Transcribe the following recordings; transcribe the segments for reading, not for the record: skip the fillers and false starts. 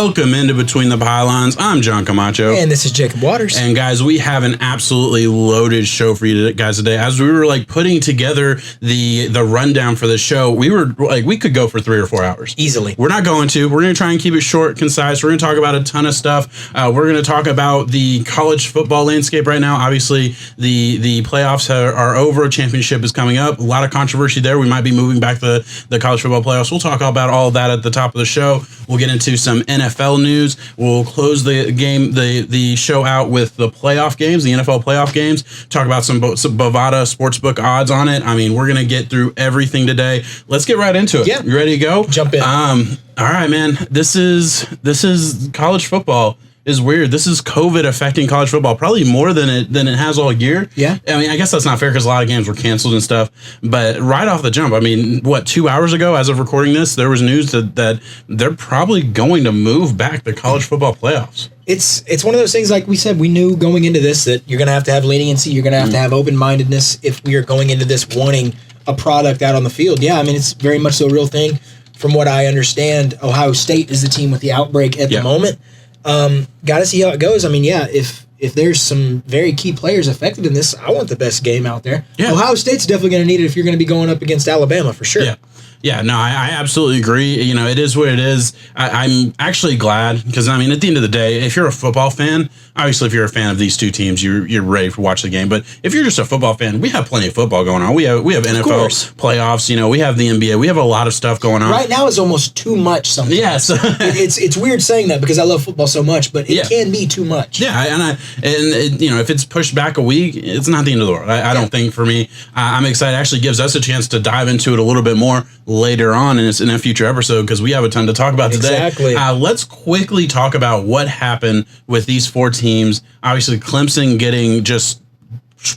Welcome into Between the Pylons. I'm John Camacho. And this is Jacob Waters. And guys, we have an absolutely loaded show for you guys today. As we were putting together the rundown for the show, we were we could go for 3 or 4 hours. Easily. We're not going to. We're going to try and keep it short, concise. We're going to talk about a ton of stuff. We're going to talk about the college football landscape right now. Obviously, the playoffs are over. Championship is coming up. A lot of controversy there. We might be moving back the college football playoffs. We'll talk about all of that at the top of the show. We'll get into some NFL news. We'll close the show out with the playoff games, the NFL playoff games. Talk about some Bovada sportsbook odds on it. I mean, we're gonna get through everything today. Let's get right into it. Yeah. You ready to go? Jump in. All right, man. This is college football. Is weird. This is COVID affecting college football probably more than it has all year. Yeah. I mean, I guess that's not fair because a lot of games were canceled and stuff. But right off the jump, I mean, 2 hours ago, as of recording this, there was news that they're probably going to move back the college football playoffs. It's one of those things, like we said, we knew going into this that you're going to have leniency. You're going to have open-mindedness if we are going into this wanting a product out on the field. Yeah, I mean, it's very much so a real thing. From what I understand, Ohio State is the team with the outbreak at the moment. Got to see how it goes. I mean, yeah, if there's some very key players affected in this, I want the best game out there. Yeah. Ohio State's definitely going to need it if you're going to be going up against Alabama for sure. Yeah. Yeah, no, I absolutely agree. You know, it is what it is. I'm actually glad because, I mean, at the end of the day, if you're a football fan, obviously if you're a fan of these two teams, you're ready to watch the game. But if you're just a football fan, we have plenty of football going on. We have NFL playoffs. You know, we have the NBA. We have a lot of stuff going on. Right now is almost too much sometimes. Yes. it's weird saying that because I love football so much, but it can be too much. Yeah, and you know, if it's pushed back a week, it's not the end of the world. I don't think for me. I'm excited. It actually gives us a chance to dive into it a little bit more later on in a future episode because we have a ton to talk about today. Exactly. Let's quickly talk about what happened with these 4 teams. Obviously, Clemson getting just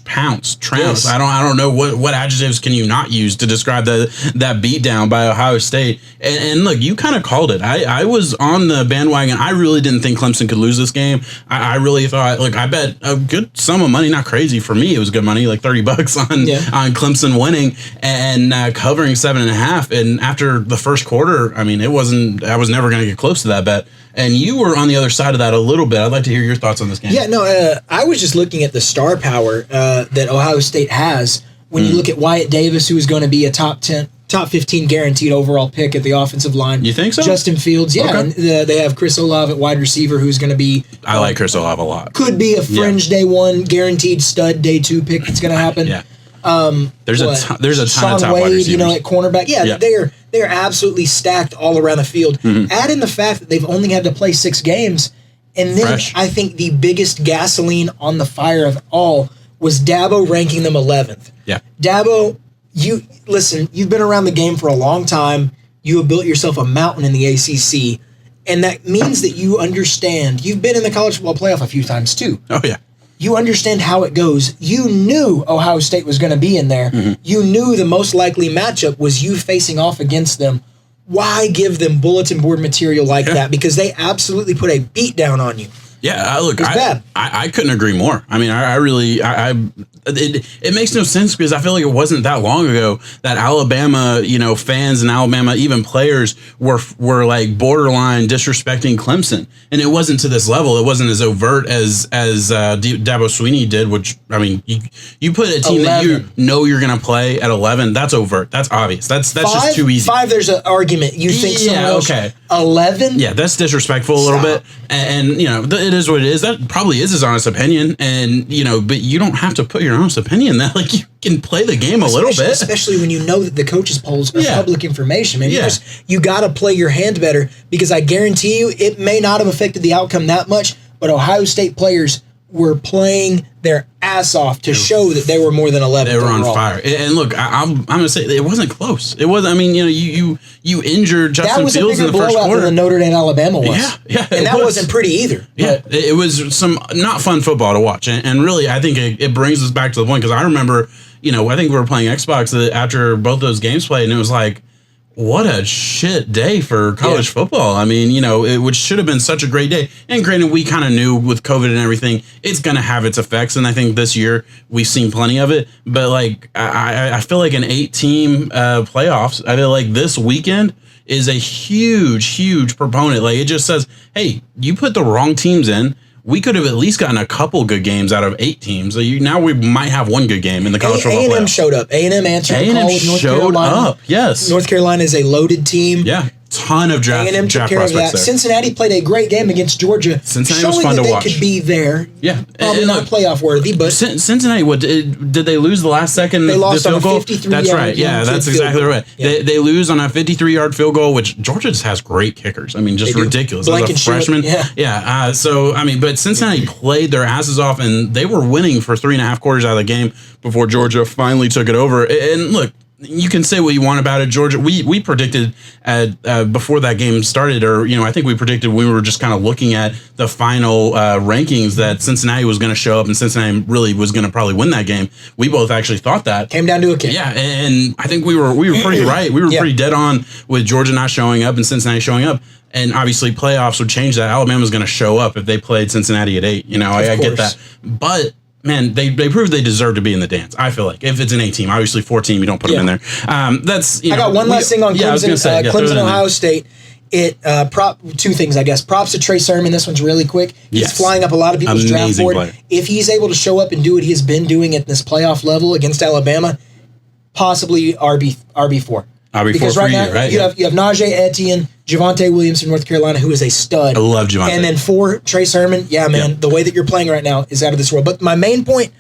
trounced. Yes. I don't know what adjectives can you not use to describe that beatdown by Ohio State. And look, you kind of called it. I was on the bandwagon. I really didn't think Clemson could lose this game. I really thought, look, I bet a good sum of money, not crazy for me. It was good money, like $30 on Clemson winning and covering 7.5. And after the first quarter, I mean, I was never going to get close to that bet. And you were on the other side of that a little bit. I'd like to hear your thoughts on this game. Yeah, no, I was just looking at the star power that Ohio State has. When you look at Wyatt Davis, who is going to be a top 15 guaranteed overall pick at the offensive line. You think so? Justin Fields, yeah. Okay. And they have Chris Olave at wide receiver, who's going to be... I like Chris Olave a lot. Could be a fringe day 1, guaranteed stud day 2 pick that's going to happen. Yeah. There's a ton of top Wade, wide receivers. You know, at cornerback. Yeah. They're absolutely stacked all around the field. Mm-hmm. Add in the fact that they've only had to play 6 games. And then I think the biggest gasoline on the fire of all was Dabo ranking them 11th. Yeah. Dabo, you've been around the game for a long time. You have built yourself a mountain in the ACC. And that means that you understand. You've been in the college football playoff a few times too. Oh, yeah. You understand how it goes. You knew Ohio State was going to be in there. Mm-hmm. You knew the most likely matchup was you facing off against them. Why give them bulletin board material like that? Because they absolutely put a beat down on you. Yeah, look, I couldn't agree more. I mean, it makes no sense because I feel like it wasn't that long ago that Alabama, fans and Alabama, even players were like borderline disrespecting Clemson, and it wasn't to this level. It wasn't as overt as Dabo Swinney did. Which, I mean, you put a team 11. That you know you're going to play at 11. That's overt. That's obvious. That's 5, just too easy. 5. There's an argument. You think someone else? Okay. 11. Yeah, that's disrespectful a little bit, and it is what it is. That probably is his honest opinion, and but you don't have to put your honest opinion. That you can play the game a little bit, especially when you know that the coaches' polls are public information. Man, you got to play your hand better because I guarantee you, it may not have affected the outcome that much, but Ohio State players were playing their ass off to show that they were more than 11. They were on fire. And look, I'm going to say it wasn't close. It wasn't. I mean, you injured Justin Fields in the first quarter. That was a bigger blowout than the Notre Dame Alabama was. Yeah, and that wasn't pretty either. Yeah, it was some not fun football to watch. And really, I think it brings us back to the point because I remember, I think we were playing Xbox after both those games played, and it was like, what a shit day for college football. I mean, which should have been such a great day. And granted, we kind of knew with COVID and everything, it's going to have its effects. And I think this year we've seen plenty of it. But I feel like an 8-team playoffs, I feel like this weekend is a huge proponent. Like, it just says, hey, you put the wrong teams in. We could have at least gotten a couple good games out of 8 teams. So now we might have one good game in the college football playoff. A&M showed up. A&M answered the call with North Carolina. Yes. North Carolina is a loaded team. Yeah. Ton of draft A&M took care of prospects that. there. Cincinnati played a great game against Georgia. Cincinnati was fun to watch. They could be there. Yeah. Probably not playoff worthy, but Cincinnati, did they lose the last second? They lost the on field a goal? 53-yard. That's right. Yeah, that's exactly right. Yeah. They lose on a 53-yard field goal, which Georgia just has great kickers. I mean, just ridiculous. As a freshman. Yeah. So, I mean, but Cincinnati played their asses off, and they were winning for 3.5 quarters out of the game before Georgia finally took it over. And look, you can say what you want about it, Georgia. We predicted before that game started, or I think we predicted we were just kind of looking at the final rankings that Cincinnati was going to show up, and Cincinnati really was going to probably win that game. We both actually thought that came down to a kick. Yeah, and I think we were pretty right. We were pretty dead on with Georgia not showing up and Cincinnati showing up. And obviously, playoffs would change that. Alabama's going to show up if they played Cincinnati at 8. I get that, but. Man, they proved they deserve to be in the dance. I feel like if it's an 8 team, obviously 4 team, you don't put them in there. That's I got one last thing on Clemson. Clemson, Ohio State. Two things, I guess. Props to Trey Sermon. This one's really quick. He's flying up a lot of people's draft board. Player. If he's able to show up and do what he has been doing at this playoff level against Alabama, possibly RB4. Because right now you have Najee Etienne, Javonte Williams from North Carolina, who is a stud. I love Javonte. And then 4, Trey Sermon. Yeah, man, the way that you're playing right now is out of this world. But my main point,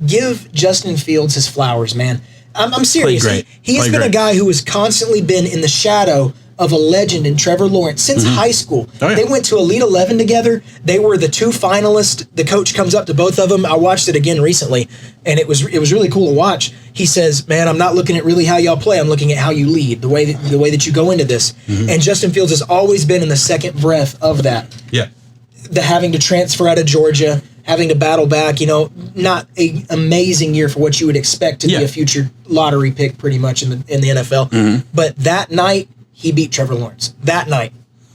give Justin Fields his flowers, man. I'm serious. He's been a guy who has constantly been in the shadow of a legend in Trevor Lawrence since high school. Oh, yeah. They went to Elite 11 together. They were the 2 finalists. The coach comes up to both of them. I watched it again recently, and it was really cool to watch. He says, "Man, I'm not looking at really how y'all play. I'm looking at how you lead, the way that you go into this." And Justin Fields has always been in the second breath of that. Yeah, the having to transfer out of Georgia, having to battle back. Not an amazing year for what you would expect to be a future lottery pick, pretty much in the NFL. But that night. He beat Trevor Lawrence that night.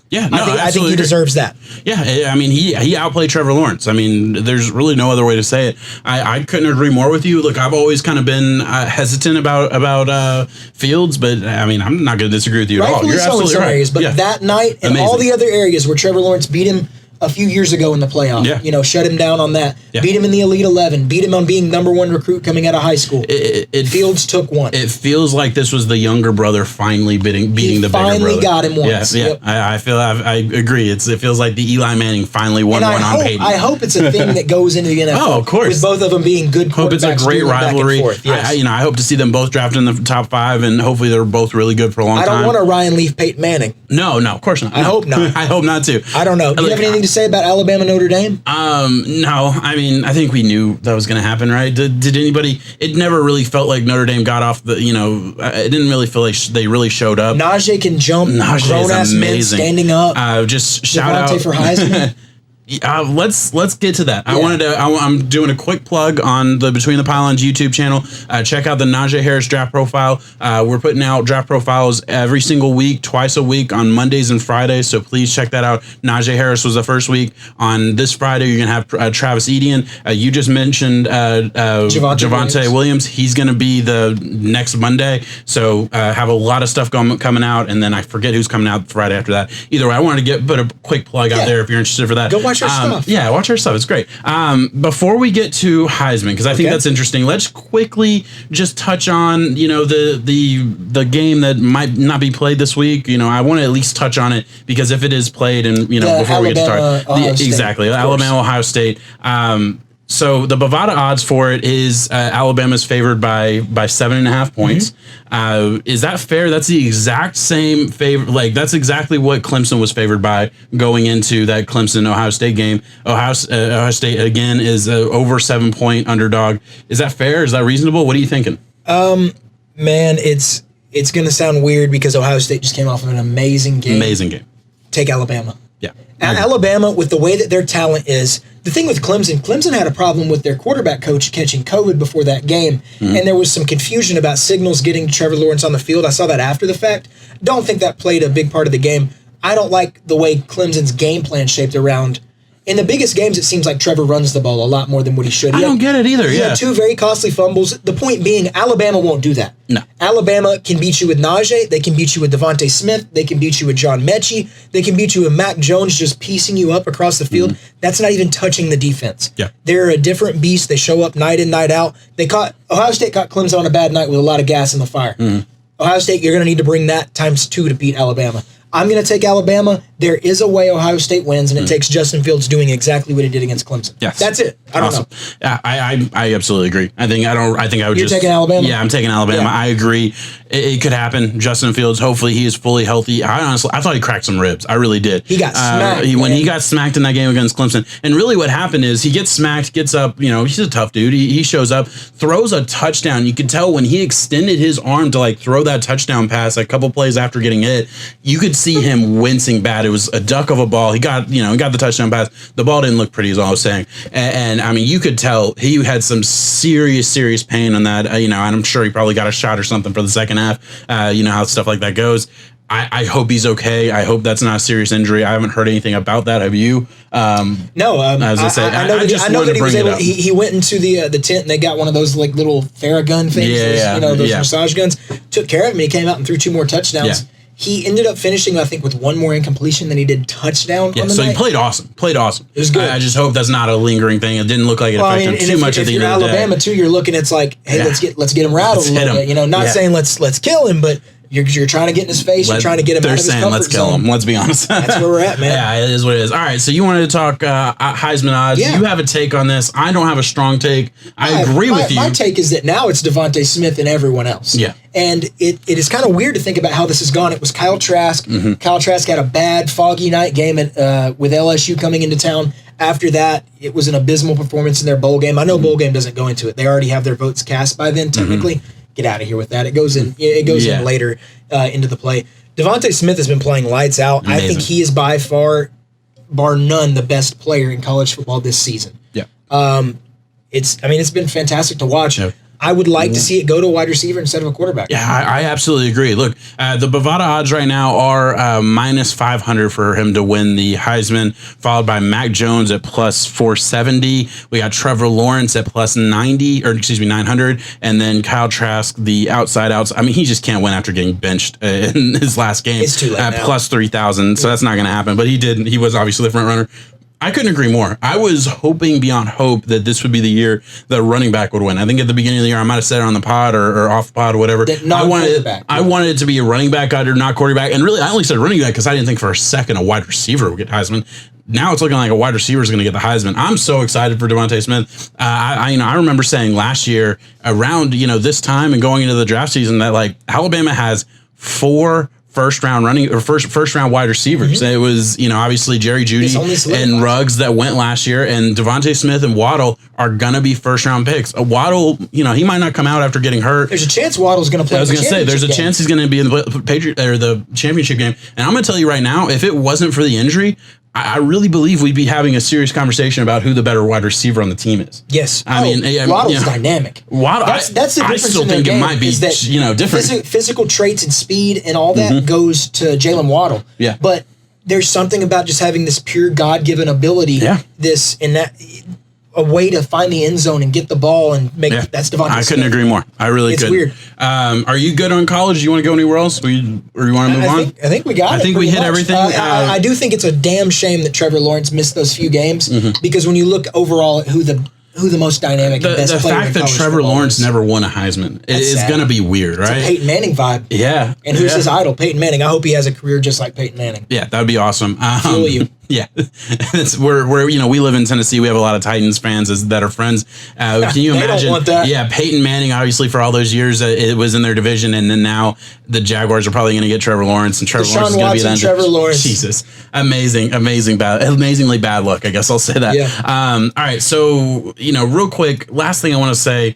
Yeah, no, I think he deserves that. Yeah, I mean, he outplayed Trevor Lawrence. I mean, there's really no other way to say it. I couldn't agree more with you. Look, I've always kind of been hesitant about Fields, but I mean, I'm not going to disagree with you at all. You're absolutely right. Areas, but that night and all the other areas where Trevor Lawrence beat him a few years ago in the playoff, shut him down on that. Yeah. Beat him in the Elite 11. Beat him on being #1 recruit coming out of high school. Fields took one. It feels like this was the younger brother finally beating the bigger brother. Finally got him once. Yeah. I agree. It feels like the Eli Manning finally won one on Peyton. I hope it's a thing that goes into the NFL. Oh, of course. With both of them being good quarterbacks. Hope it's a great rivalry. Yes. I hope to see them both drafted in the top 5, and hopefully they're both really good for a long time. I don't want a Ryan Leaf Peyton Manning. No, of course not. I hope not. I hope not too. I don't know. Do you have anything to say about Alabama Notre Dame? No. I mean, I think we knew that was going to happen, right? Did anybody? It never really felt like Notre Dame got off the. It didn't really feel like they really showed up. Najee can jump. Grown ass men standing up. Just shout out for Heisman. Let's get to that. I'm doing a quick plug on the Between the Pylons YouTube channel. Check out the Najee Harris draft profile. We're putting out draft profiles every single week, twice a week on Mondays and Fridays. So please check that out. Najee Harris was the first week. On this Friday, you're gonna have Travis Etienne. You just mentioned Javonte Williams. He's gonna be the next Monday. So have a lot of stuff coming out, and then I forget who's coming out Friday after that. Either way, I wanted to put a quick plug out there if you're interested for that. Go watch our stuff. Yeah, watch our stuff. It's great. Before we get to Heisman, because I think that's interesting, let's quickly just touch on the game that might not be played this week. I want to at least touch on it because if it is played, and before we get to start, exactly, Alabama, Ohio State. So the Bovada odds for it is Alabama's favored by 7.5 points. Is that fair? That's the exact same favor. Like that's exactly what Clemson was favored by going into that Clemson-Ohio State game. Ohio State again is over 7-point underdog. Is that fair? Is that reasonable? What are you thinking? Man, it's going to sound weird because Ohio State just came off of an amazing game. Amazing game. Take Alabama. Yeah. Alabama, with the way that their talent is, the thing with Clemson had a problem with their quarterback coach catching COVID before that game, and there was some confusion about signals getting Trevor Lawrence on the field. I saw that after the fact. Don't think that played a big part of the game. I don't like the way Clemson's game plan shaped around in the biggest games, it seems like Trevor runs the ball a lot more than what he should. I don't get it either. He had 2 very costly fumbles. The point being, Alabama won't do that. No. Alabama can beat you with Najee. They can beat you with Devontae Smith. They can beat you with John Mechie. They can beat you with Mac Jones just piecing you up across the field. That's not even touching the defense. Yeah. They're a different beast. They show up night in, night out. Ohio State caught Clemson on a bad night with a lot of gas in the fire. Ohio State, you're going to need to bring that times 2 to beat Alabama. I'm going to take Alabama. There is a way Ohio State wins, and it takes Justin Fields doing exactly what he did against Clemson. Yes, that's it. I don't know. Yeah, I absolutely agree. I think I would. You're taking Alabama. Yeah, I'm taking Alabama. Yeah. I agree. It could happen. Justin Fields. Hopefully, he is fully healthy. I thought he cracked some ribs. I really did. He got smacked when he got smacked in that game against Clemson. And really, what happened is he gets smacked, gets up. He's a tough dude. He shows up, throws a touchdown. You could tell when he extended his arm to like throw that touchdown pass a couple plays after getting hit. You could see him wincing bad. It was a duck of a ball. He got the touchdown pass. The ball didn't look pretty, is all I was saying. And I mean, you could tell he had some serious pain on that. And I'm sure he probably got a shot or something for the second half. You know how stuff like that goes. I hope he's okay. I hope that's not a serious injury. I haven't heard anything about that. Have you? No. As I say, I know that he was able. He went into the tent and they got one of those like little Theragun things. Those massage guns. Took care of him. He came out and threw 2 more touchdowns. Yeah. He ended up finishing, I think, with 1 more incompletion than he did touchdown on the night. He played awesome. It was good. I just hope that's not a lingering thing. It didn't look like it affected him too much at the end of the day. If you're Alabama, too, you're looking, it's like, hey, let's get him rattled a little bit. Not saying let's kill him, but you're trying to get in his face. You're trying to get him out of his comfort zone. They're saying let's kill him. Let's be honest. That's where we're at, man. Yeah, it is what it is. All right, so you wanted to talk Heisman odds. Yeah. You have a take on this. I don't have a strong take. I agree with you. My take is that now it's Devontae Smith and everyone else. Yeah. And it is kind of weird to think about how this has gone. It was Kyle Trask. Mm-hmm. Kyle Trask had a bad, foggy night game with LSU coming into town. After that, it was an abysmal performance in their bowl game. I know bowl game doesn't go into it. They already have their votes cast by then, technically. Mm-hmm. Get out of here with that. It goes in. It goes in later into the play. Devontae Smith has been playing lights out. Amazing. I think he is by far, bar none, the best player in college football this season. Yeah. It's been fantastic to watch. Yeah. I would like to see it go to a wide receiver instead of a quarterback. Yeah, I absolutely agree. Look, the Bovada odds right now are minus 500 for him to win the Heisman, followed by Mac Jones at plus 470. We got Trevor Lawrence at plus 900, and then Kyle Trask, the outside. I mean, he just can't win after getting benched in his last game. It's too late at now. Plus 3,000, so that's not going to happen. But he did. He was obviously the front runner. I couldn't agree more. I was hoping beyond hope that this would be the year that a running back would win. I think at the beginning of the year, I might have said it on the pod or off the pod or whatever. I wanted it to be a running back or not quarterback. And really, I only said running back because I didn't think for a second a wide receiver would get Heisman. Now it's looking like a wide receiver is going to get the Heisman. I'm so excited for Devontae Smith. I remember saying last year around this time and going into the draft season that like Alabama has 4 first round wide receivers. Mm-hmm. It was, obviously Jerry Jeudy and Ruggs that went last year, and Devontae Smith and Waddle are going to be first round picks. Waddle, he might not come out after getting hurt. There's a chance Waddle's going to play. I was going to say, there's a chance he's going to be in the championship game. And I'm going to tell you right now, if it wasn't for the injury, I really believe we'd be having a serious conversation about who the better wide receiver on the team is. Yes. Waddle's dynamic. Waddle, that's the difference. I still think it might be different. Physical traits and speed and all that goes to Jalen Waddle. Yeah. But there's something about just having this pure God-given ability, a way to find the end zone and get the ball and make that's Devontae I couldn't agree more. I really couldn't. It's weird. Are you good on college? Do you want to go anywhere else? Or you want to move on? I think we got it. I think we hit everything. I do think it's a damn shame that Trevor Lawrence missed those few games because when you look overall at who the most dynamic and best player in college football is. The fact that Trevor Lawrence never won a Heisman is going to be weird, right? It's a Peyton Manning vibe. Yeah. And who's his idol? Peyton Manning. I hope he has a career just like Peyton Manning. Yeah, that would be awesome. Feel you. Yeah, we're we live in Tennessee. We have a lot of Titans fans that are friends. Can you imagine? Don't want that. Yeah, Peyton Manning, obviously for all those years, it was in their division, and then now the Jaguars are probably going to get Trevor Lawrence, and Trevor Lawrence is going to be that. Trevor Lawrence. Jesus, amazingly bad luck. I guess I'll say that. Yeah. All right, so real quick, last thing I want to say,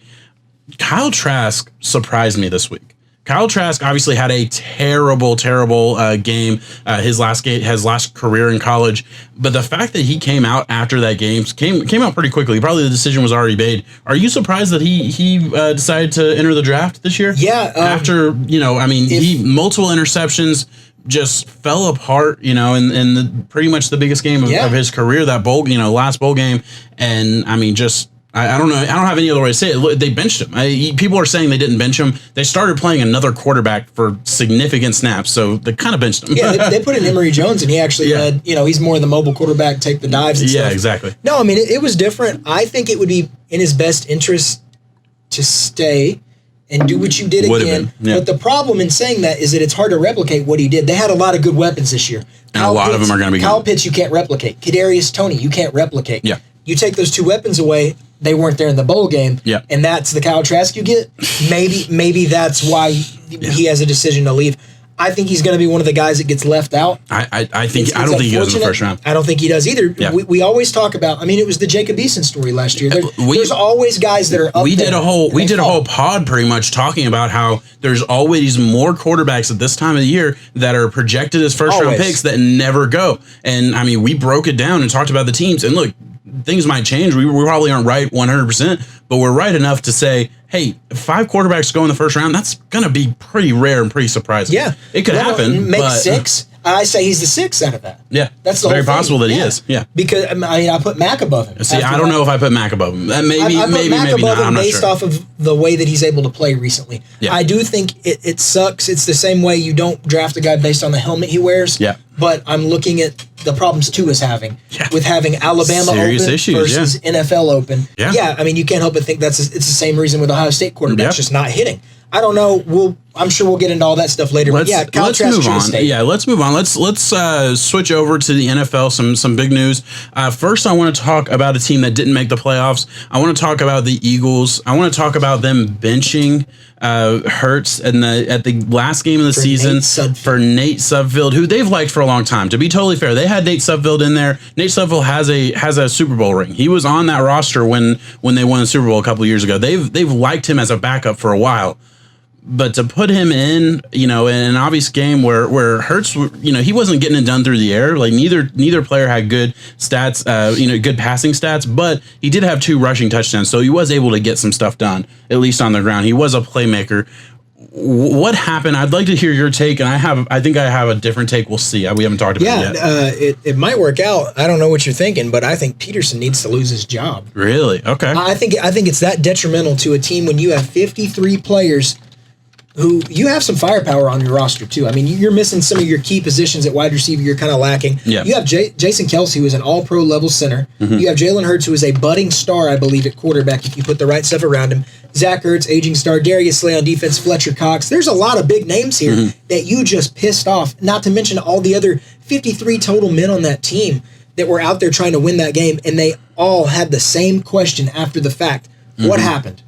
Kyle Trask surprised me this week. Kyle Trask obviously had a terrible game, his last career in college. But the fact that he came out after that game came out pretty quickly. Probably the decision was already made. Are you surprised that he decided to enter the draft this year? Yeah. After he multiple interceptions. just fell apart, in pretty much the biggest game of his career, that bowl, last bowl game. And I mean, just, I don't know. I don't have any other way to say it. Look, they benched him. People are saying they didn't bench him. They started playing another quarterback for significant snaps, so they kind of benched him. Yeah, they put in Emory Jones, and he actually led, he's more the mobile quarterback, take the dives and stuff. Yeah, exactly. No, I mean, it was different. I think it would be in his best interest to stay and do what you did again. But the problem in saying that is that it's hard to replicate what he did. They had a lot of good weapons this year. And a lot of them are going to be Kyle Pitts, you can't replicate. Kadarius Toney, you can't replicate. Yeah. You take those two weapons away, they weren't there in the bowl game. Yeah. And that's the Kyle Trask you get. Maybe that's why he has a decision to leave. I think he's going to be one of the guys that gets left out. I don't think he goes in the first round. I don't think he does either. Yeah. We always talk about. I mean, it was the Jacob Eason story last year. There's always guys that are up. We did a whole pod pretty much talking about how there's always more quarterbacks at this time of the year that are projected as first round picks that never go. And I mean, we broke it down and talked about the teams. And look, things might change. We probably aren't right 100%, but we're right enough to say, hey, 5 quarterbacks go in the first round, that's going to be pretty rare and pretty surprising. Yeah. It could happen. Make 6. I say he's the 6th out of that. Yeah. That's the very whole thing. possible that he is. Yeah. Because, I put Mac above him. See, I don't know if I put Mac above him. Maybe Mac above not. him I'm not based sure. off of the way that he's able to play recently. Yeah. I do think it sucks. It's the same way you don't draft a guy based on the helmet he wears. Yeah. But I'm looking at the problems Tua is having with having Alabama Serious open issues, versus NFL open. Yeah. I mean, you can't help but think it's the same reason with Ohio State quarterbacks just not hitting. I don't know. I'm sure we'll get into all that stuff later. Let's move on. Yeah, let's move on. Let's switch over to the NFL. Some big news. First, I want to talk about a team that didn't make the playoffs. I want to talk about the Eagles. I want to talk about them benching Hurts at the last game of the season for Nate Sudfeld, who they've liked for a long time. To be totally fair, they had Nate Sudfeld in there. Nate Sudfeld has a Super Bowl ring. He was on that roster when they won the Super Bowl a couple of years ago. They've liked him as a backup for a while. But to put him in, in an obvious game where Hurts, he wasn't getting it done through the air. Like neither player had good stats, good passing stats, but he did have 2 rushing touchdowns, so he was able to get some stuff done, at least on the ground. He was a playmaker. What happened? I'd like to hear your take, and I think I have a different take. We'll see. We haven't talked about it yet. It might work out. I don't know what you're thinking, but I think Peterson needs to lose his job. Really? Okay. I think it's that detrimental to a team when you have 53 players who you have some firepower on your roster too. I mean, you're missing some of your key positions at wide receiver. You're kind of lacking. Yeah. You have Jason Kelce, who is an all-pro level center. Mm-hmm. You have Jalen Hurts, who is a budding star, I believe, at quarterback if you put the right stuff around him. Zach Ertz, aging star. Darius Slay on defense. Fletcher Cox. There's a lot of big names here that you just pissed off, not to mention all the other 53 total men on that team that were out there trying to win that game, and they all had the same question after the fact. What happened?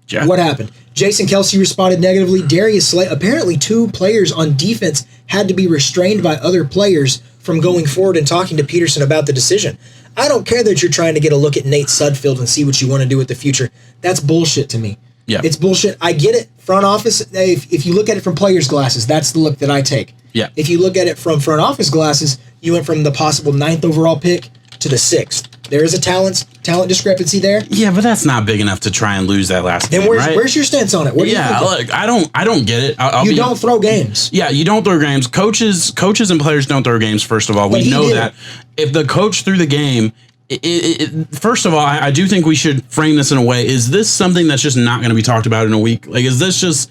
Yeah. What happened? Jason Kelce responded negatively. Darius Slay, apparently 2 players on defense had to be restrained by other players from going forward and talking to Peterson about the decision. I don't care that you're trying to get a look at Nate Sudfeld and see what you want to do with the future. That's bullshit to me. Yeah. It's bullshit. I get it. Front office, if you look at it from players' glasses, that's the look that I take. Yeah. If you look at it from front office glasses, you went from the possible 9th overall pick to the 6th. There is a talent discrepancy there. Yeah, but that's not big enough to try and lose that last game, right? Where's your stance on it? What do you think? Look, I don't get it. You don't throw games. Yeah, you don't throw games. Coaches and players don't throw games, first of all. We know that. If the coach threw the game, first of all, I do think we should frame this in a way. Is this something that's just not going to be talked about in a week? Like, is this just,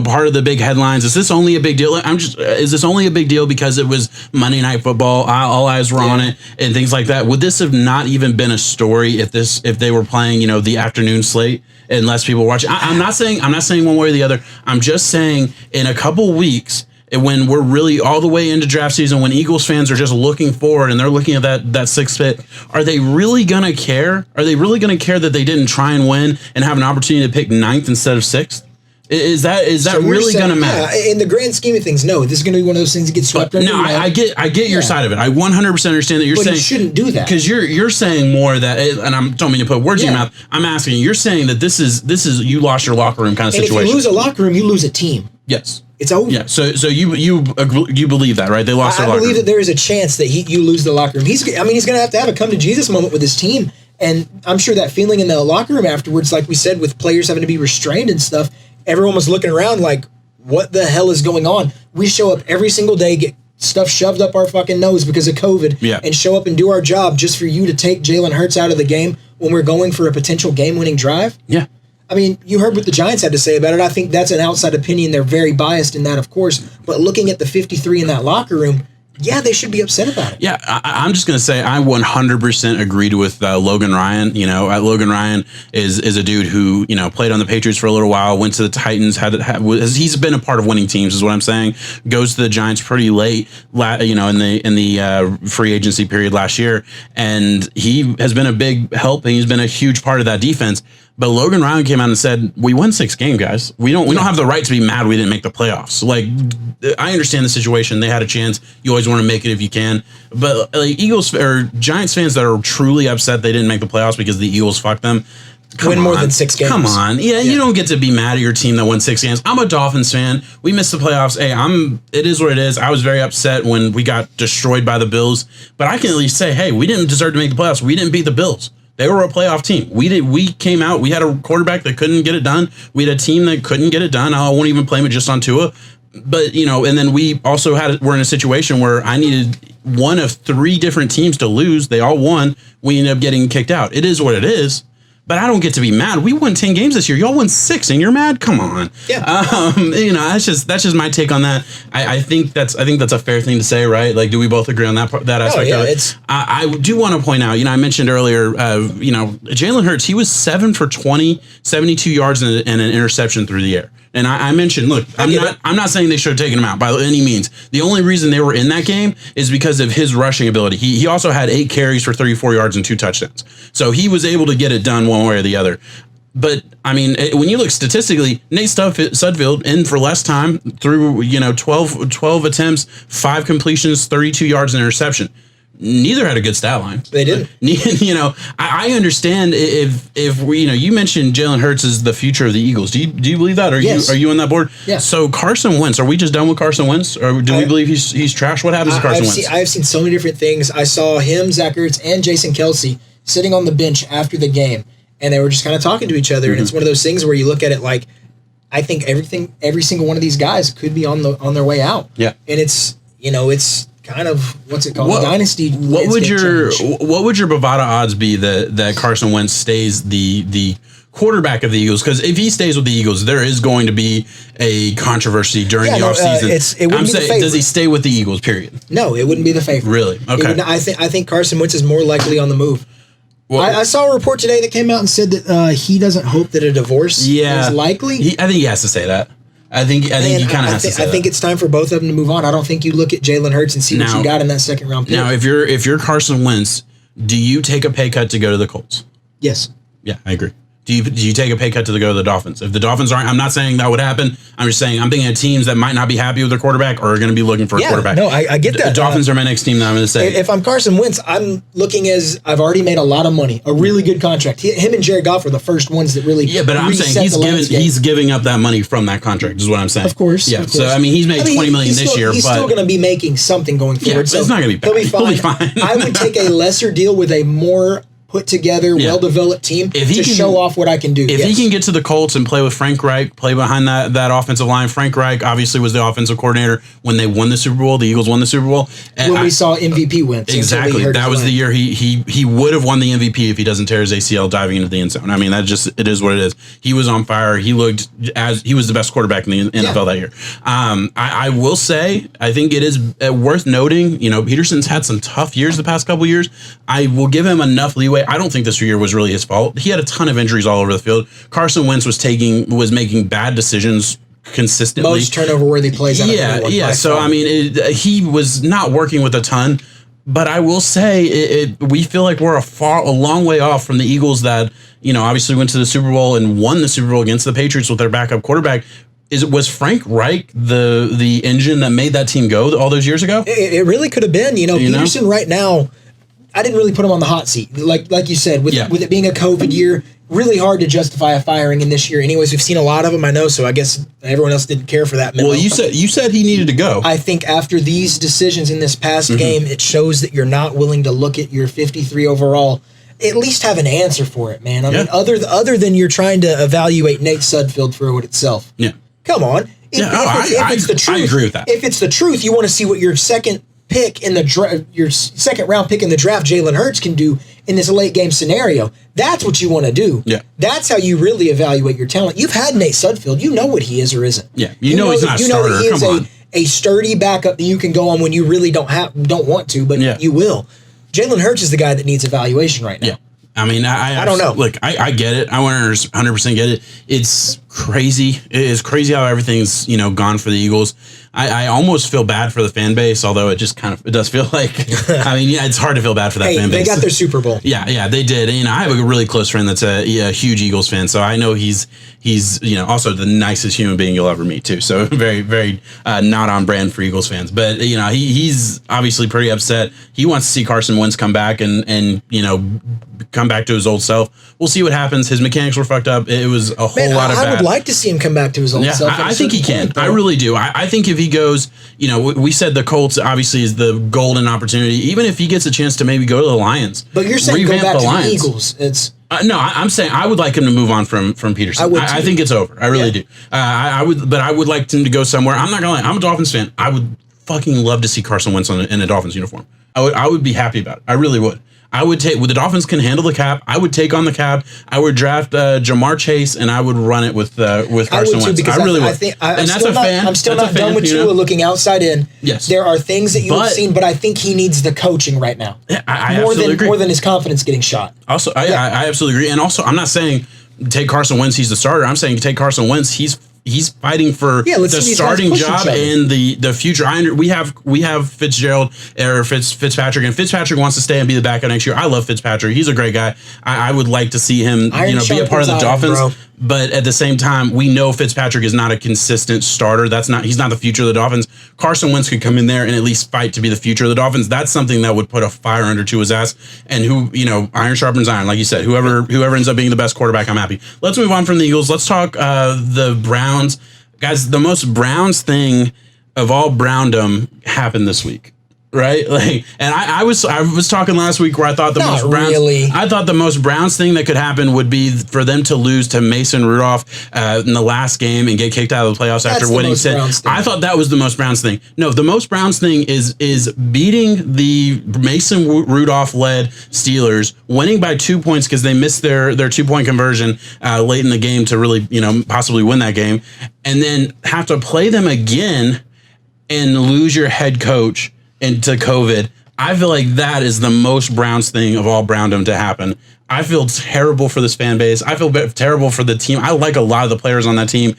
part of the big headlines? Is this only a big deal? Is this only a big deal because it was Monday Night Football, all eyes were on it, and things like that? Would this have not even been a story if they were playing, the afternoon slate and less people watching? I'm not saying one way or the other. I'm just saying in a couple weeks, when we're really all the way into draft season, when Eagles fans are just looking forward and they're looking at that 6th pick, are they really going to care? Are they really going to care that they didn't try and win and have an opportunity to pick 9th instead of 6th? Is that really going to matter? Yeah, in the grand scheme of things, no. This is going to be one of those things that gets swept under. No, I get your side of it. I 100% understand that you're saying you shouldn't do that because you're saying more that, and I don't mean to put words in your mouth. I'm asking. You're saying that this is you lost your locker room kind of situation. If you lose a locker room, you lose a team. Yes. It's over. Yeah. So you believe that, right? They lost their locker room. I believe that there is a chance that you lose the locker room. He's going to have a come to Jesus moment with his team, and I'm sure that feeling in the locker room afterwards, like we said, with players having to be restrained and stuff, everyone was looking around like, what the hell is going on? We show up every single day, get stuff shoved up our fucking nose because of COVID and show up and do our job just for you to take Jalen Hurts out of the game when we're going for a potential game-winning drive? Yeah. I mean, you heard what the Giants had to say about it. I think that's an outside opinion. They're very biased in that, of course. But looking at the 53 in that locker room, yeah, they should be upset about it. Yeah, I'm just going to say I 100% agreed with Logan Ryan. You know, Logan Ryan is a dude who, you know, played on the Patriots for a little while, went to the Titans, he's been a part of winning teams is what I'm saying. Goes to the Giants pretty late, you know, in the free agency period last year. And he has been a big help. And he's been a huge part of that defense. But Logan Ryan came out and said, "We won 6 games, guys. We don't have the right to be mad we didn't make the playoffs." Like, I understand the situation. They had a chance. You always want to make it if you can. But like Eagles or Giants fans that are truly upset they didn't make the playoffs because the Eagles fucked them. Win more than 6 games. Come on. Yeah, you don't get to be mad at your team that won 6 games. I'm a Dolphins fan. We missed the playoffs. Hey, it is what it is. I was very upset when we got destroyed by the Bills. But I can at least say, hey, we didn't deserve to make the playoffs. We didn't beat the Bills. They were a playoff team. We came out. We had a quarterback that couldn't get it done. We had a team that couldn't get it done. I won't even blame it just on Tua. But, you know, and then we also we're in a situation where I needed one of 3 different teams to lose. They all won. We ended up getting kicked out. It is what it is. But I don't get to be mad. We won 10 games this year. Y'all won 6 and you're mad? Come on. Yeah. You know, that's just my take on that. I think that's a fair thing to say, right? Like, do we both agree on that aspect of it? I do want to point out, you know, I mentioned earlier, you know, Jalen Hurts, he was 7 for 20, 72 yards and an interception through the air. And I mentioned, look, I'm not saying they should have taken him out by any means. The only reason they were in that game is because of his rushing ability. He also had 8 carries for 34 yards and 2 touchdowns. So he was able to get it done one way or the other. But, I mean, when you look statistically, Nate Sudfeld in for less time through, you know, 12 attempts, 5 completions, 32 yards and interception. Neither had a good stat line. They didn't. You know, I understand if we, you know, you mentioned Jalen Hurts is the future of the Eagles. Do you believe that? Are you on that board? Yeah. So Carson Wentz, are we just done with Carson Wentz, or do we believe he's trash? What happens to Carson Wentz? I've seen so many different things. I saw him, Zach Ertz, and Jason Kelce sitting on the bench after the game, and they were just kind of talking to each other. And it's one of those things where you look at it like, I think every single one of these guys could be on their way out. Yeah. And it's, you know, it's kind of, what's it called? Dynasty. What would your Bovada odds be that Carson Wentz stays the quarterback of the Eagles? Because if he stays with the Eagles, there is going to be a controversy during the offseason. It wouldn't be the favorite. Does he stay with the Eagles, period? No, it wouldn't be the favorite. Really? Okay. I think Carson Wentz is more likely on the move. Well, I saw a report today that came out and said that he doesn't hope that a divorce is likely. I think he has to say that. I think he kind of has to say that. I think it's time for both of them to move on. I don't think you look at Jalen Hurts and see what you got in that second round pick. Now, if you're Carson Wentz, do you take a pay cut to go to the Colts? Yes. Yeah, I agree. Do you take a pay cut to go to the Dolphins? If the Dolphins aren't, I'm not saying that would happen. I'm just saying I'm thinking of teams that might not be happy with their quarterback or are going to be looking for a quarterback. No, I get that. The Dolphins are my next team that I'm going to say. If I'm Carson Wentz, I'm looking as I've already made a lot of money, a really good contract. Him and Jared Goff were the first ones that really. Yeah, but I'm saying he's giving up that money from that contract. Is what I'm saying. Of course. Yeah. Of course. So I mean, he's made $20 million this year. He's still going to be making something going forward. Yeah, so it's not going to be bad. He'll be fine. I would take a lesser deal with a more put together, well-developed team to show off what I can do. If he can get to the Colts and play with Frank Reich, play behind that offensive line. Frank Reich obviously was the offensive coordinator when they won the Super Bowl. The Eagles won the Super Bowl. And when we saw MVP win. Exactly. That was the year he would have won the MVP if he doesn't tear his ACL diving into the end zone. I mean, it is what it is. He was on fire. He looked he was the best quarterback in the NFL that year. I will say, I think it is worth noting, you know, Peterson's had some tough years the past couple of years. I will give him enough leeway. I don't think this year was really his fault. He had a ton of injuries all over the field. Carson Wentz was making bad decisions consistently. Most turnover-worthy plays. Yeah. So I mean, he was not working with a ton. But I will say, we feel like we're a long way off from the Eagles that, you know, obviously went to the Super Bowl and won the Super Bowl against the Patriots with their backup quarterback. Was Frank Reich the engine that made that team go all those years ago? It really could have been. You know, Peterson right now, I didn't really put him on the hot seat. Like you said, with it being a COVID year, really hard to justify a firing in this year. Anyways, we've seen a lot of them, I know, so I guess everyone else didn't care for that memo. Well, you said he needed to go. I think after these decisions in this past game, it shows that you're not willing to look at your 53 overall. At least have an answer for it, man. I mean, other than you're trying to evaluate Nate Sudfeld for it itself. Yeah. Come on. If it's the truth, I agree with that. If it's the truth, you want to see what your second pick in the your second round pick in the draft, Jalen Hurts, can do in this late game scenario. That's what you want to do. Yeah. That's how you really evaluate your talent. You've had Nate Sudfeld. You know what he is or isn't. Yeah. You know he's not a starter. That he is a sturdy backup that you can go on when you really don't want to, but you will. Jalen Hurts is the guy that needs evaluation right now. Yeah. I mean, I don't know. Look, I get it. I 100% get it. It's crazy. It is crazy how everything's, gone for the Eagles. I almost feel bad for the fan base, although it just it does feel like, it's hard to feel bad for that fan base. They got their Super Bowl. Yeah, they did. And, I have a really close friend that's a huge Eagles fan, so I know he's also the nicest human being you'll ever meet too. So very, very not on brand for Eagles fans. But, he's obviously pretty upset. He wants to see Carson Wentz come back and come back to his old self. We'll see what happens. His mechanics were fucked up. It was a whole lot of bad. I would like to see him come back to his old self. I think he can. I really do. I think if he goes, we said the Colts obviously is the golden opportunity. Even if he gets a chance to maybe go to the Lions. But you're saying go back to the Eagles. It's no, I'm saying I would like him to move on from Peterson. I think it's over. I really do. I would like him to go somewhere. I'm not gonna lie. I'm a Dolphins fan. I would fucking love to see Carson Wentz in a Dolphins uniform. I would be happy about it. I really would. I would take, the Dolphins can handle the cap. I would take on the cap. I would draft Jamar Chase, and I would run it with Carson Wentz. I really would. I'm still not done with Tua looking outside in. Yes. There are things that you've seen, but I think he needs the coaching right now. Yeah, I absolutely agree. More than his confidence getting shot. Also, I absolutely agree. And also, I'm not saying take Carson Wentz, he's the starter. I'm saying take Carson Wentz, he's fighting for the starting job and the future. We have Fitzgerald or Fitzpatrick, and Fitzpatrick wants to stay and be the backup next year. I love Fitzpatrick. He's a great guy. I would like to see him be a part of the Dolphins. Bro. But at the same time, we know Fitzpatrick is not a consistent starter. He's not the future of the Dolphins. Carson Wentz could come in there and at least fight to be the future of the Dolphins. That's something that would put a fire under Tua's ass. And iron sharpens iron, like you said. Whoever ends up being the best quarterback, I'm happy. Let's move on from the Eagles. Let's talk the Browns. Guys, the most Browns thing of all Browndom happened this week. Right, and I was talking last week where I thought the most Browns thing that could happen would be for them to lose to Mason Rudolph in the last game and get kicked out of the playoffs after winning. I thought that was the most Browns thing. No, the most Browns thing is beating the Mason Rudolph led Steelers, winning by 2 points because they missed their 2-point conversion late in the game to really possibly win that game, and then have to play them again and lose your head coach into COVID. I feel like that is the most Browns thing of all Browndom to happen. I feel terrible for this fan base. I feel terrible for the team. I like a lot of the players on that team.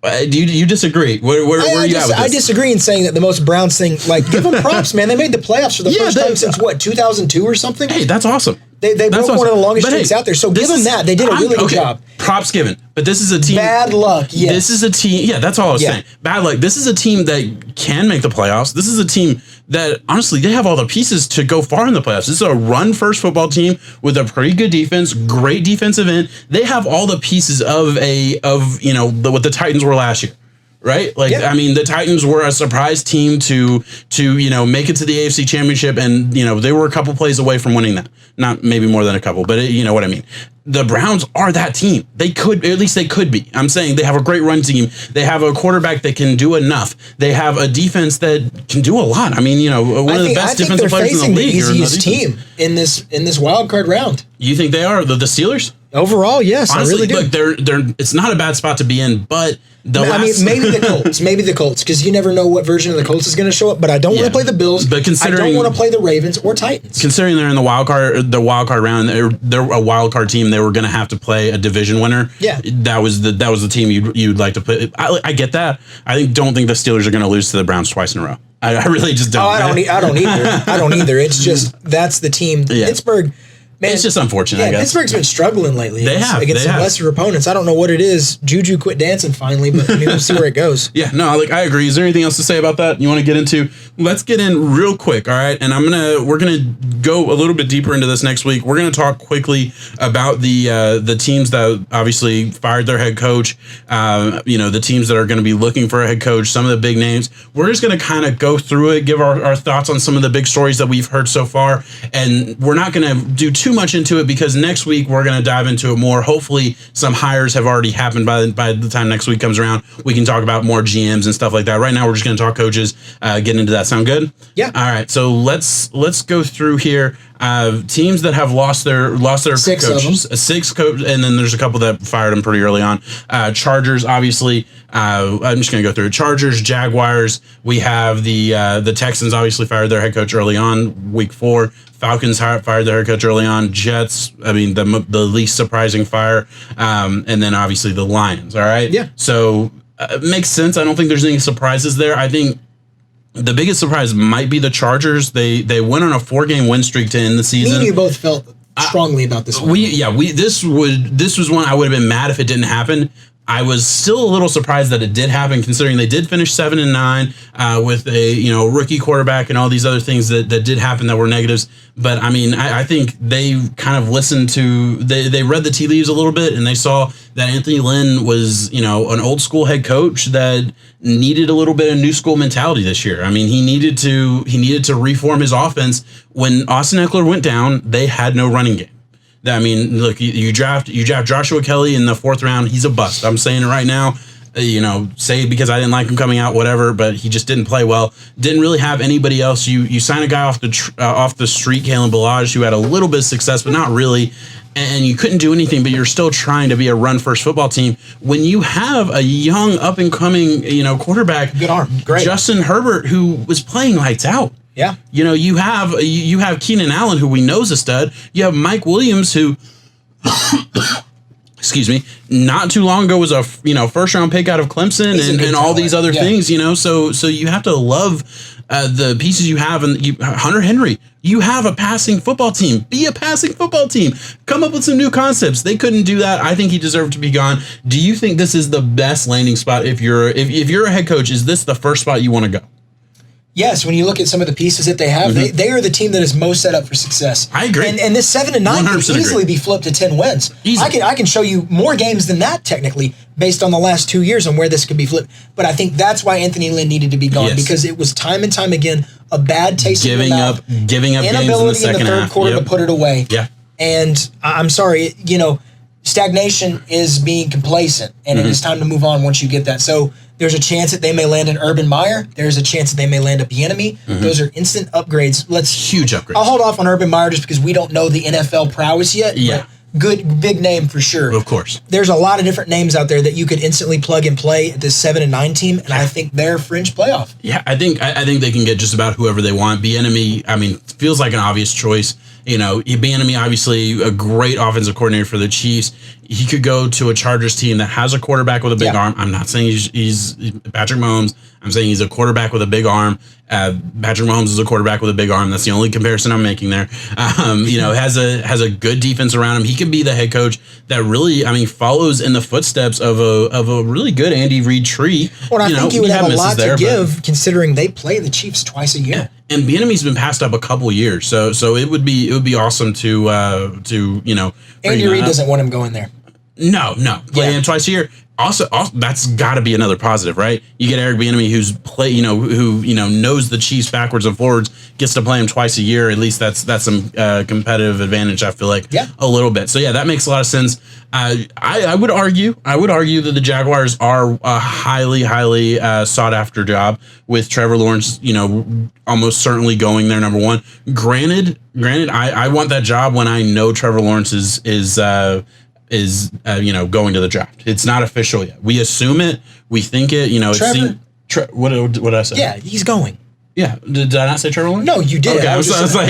Do you disagree? Where are you at with this? I disagree in saying that the most Browns thing, give them props, man. They made the playoffs for the first time since 2002 or something? Hey, that's awesome. They broke one of the longest streaks out there. So give them that. They did a really good job. Props given. But this is a team. Bad luck, yes. This is a team. Yeah, that's all I was saying. Bad luck. This is a team that can make the playoffs. This is a team that, honestly, they have all the pieces to go far in the playoffs. This is a run-first football team with a pretty good defense, great defensive end. They have all the pieces of what the Titans were last year. Right? The Titans were a surprise team to make it to the AFC Championship, and, they were a couple plays away from winning that. Not maybe more than a couple, but you know what I mean. The Browns are that team. They could be. I'm saying they have a great run team. They have a quarterback that can do enough. They have a defense that can do a lot. One of the best defensive players in the league. I think they're facing the easiest team in this wild card round. You think they are the Steelers? Overall, yes. Honestly, I really do. Look, it's not a bad spot to be in, but maybe the Colts, because you never know what version of the Colts is going to show up. But I don't want to play the Bills. But I don't want to play the Ravens or Titans. Considering they're in the wild card round, they're a wild card team. They were going to have to play a division winner. Yeah, that was the team you'd like to play. I get that. I don't think the Steelers are going to lose to the Browns twice in a row. I really just don't. I don't either. I don't either. It's just that's the team. Yeah. Pittsburgh. Man, it's just unfortunate, I guess. Pittsburgh's been struggling lately against some lesser opponents. I don't know what it is. Juju quit dancing finally, but we'll see where it goes. Yeah, no, I agree. Is there anything else to say about that you want to get into? Let's get in real quick, all right? And we're gonna go a little bit deeper into this next week. We're gonna talk quickly about the teams that obviously fired their head coach. The teams that are going to be looking for a head coach. Some of the big names. We're just gonna kind of go through it, give our thoughts on some of the big stories that we've heard so far, and we're not gonna do too much into it because next week we're going to dive into it more. Hopefully some hires have already happened by the time next week comes around. We can talk about more GMs and stuff like that. Right now we're just going to talk coaches, get into that. Sound good? Yeah. All right. So let's go through here. Teams that have lost their six coaches, of them. Six coaches, and then there's a couple that fired them pretty early on. Chargers, obviously. I'm just going to go through it. Chargers, Jaguars. We have the Texans obviously fired their head coach early on, week 4. Falcons fired their head coach early on. Jets, I mean, the least surprising fire. And then obviously the Lions. All right. Yeah. So it makes sense. I don't think there's any surprises there. I think the biggest surprise might be the Chargers. They went on a 4-game win streak to end the season. Me and you both felt strongly about this one. This was one I would have been mad if it didn't happen. I was still a little surprised that it did happen, considering they did finish 7-9 with a rookie quarterback and all these other things that did happen that were negatives. But I mean, I think they kind of listened to they read the tea leaves a little bit, and they saw that Anthony Lynn was an old school head coach that needed a little bit of new school mentality this year. I mean, he needed to reform his offense. When Austin Eckler went down, they had no running game. I mean, look, you draft Joshua Kelly in the 4th round. He's a bust. I'm saying it right now. Say because I didn't like him coming out, whatever. But he just didn't play well. Didn't really have anybody else. You sign a guy off the street, Kalen Ballage, who had a little bit of success, but not really. And you couldn't do anything, but you're still trying to be a run-first football team. When you have a young, up-and-coming, quarterback, good arm, great Justin Herbert, who was playing lights out. Yeah. You have Keenan Allen, who we know is a stud. You have Mike Williams, who, excuse me, not too long ago was a first-round pick out of Clemson and all these other things. So you have to love the pieces you have. And Hunter Henry, you have a passing football team. Be a passing football team. Come up with some new concepts. They couldn't do that. I think he deserved to be gone. Do you think this is the best landing spot if you're a head coach? Is this the first spot you want to go? Yes, when you look at some of the pieces that they have, they are the team that is most set up for success. I agree. And this 7-9 can easily be flipped to 10 wins. I can show you more games than that, technically, based on the last 2 years on where this could be flipped. But I think that's why Anthony Lynn needed to be gone, because it was time and time again a bad taste in the mouth. Giving up games in the second half. Inability in the third quarter to put it away. Yeah. And I'm sorry, stagnation is being complacent, and it is time to move on once you get that. So there's a chance that they may land an Urban Meyer. There's a chance that they may land a Bieniemy. Those are instant upgrades. Huge upgrades. I'll hold off on Urban Meyer just because we don't know the NFL prowess yet. Yeah. Good, big name for sure. Of course. There's a lot of different names out there that you could instantly plug and play at this 7-9 team, and I think they're fringe playoff. Yeah, I think they can get just about whoever they want. Bieniemy, I mean, feels like an obvious choice. Bieniemy, obviously a great offensive coordinator for the Chiefs. He could go to a Chargers team that has a quarterback with a big arm. I'm not saying he's Patrick Mahomes. I'm saying he's a quarterback with a big arm. Patrick Mahomes is a quarterback with a big arm. That's the only comparison I'm making there. Has a good defense around him. He could be the head coach that really, follows in the footsteps of a really good Andy Reid tree. Well, I think he would have a lot to give, considering they play the Chiefs twice a year. Yeah. And Bieniemy's been passed up a couple years, so it would be awesome to Andy Reid doesn't want him going there. No, playing him twice a year. Also, that's got to be another positive, right? You get Eric Bieniemy, who knows the Chiefs backwards and forwards, gets to play him twice a year. At least that's some competitive advantage. I feel like a little bit. So that makes a lot of sense. I would argue that the Jaguars are a highly sought after job with Trevor Lawrence. Almost certainly going there number one. Granted, I want that job when I know Trevor Lawrence is going to the draft. It's not official yet. We assume it. We think it. Trevor. What did I say? Yeah, he's going. Yeah. Did I not say Trevor Lawrence? No, you did. Okay,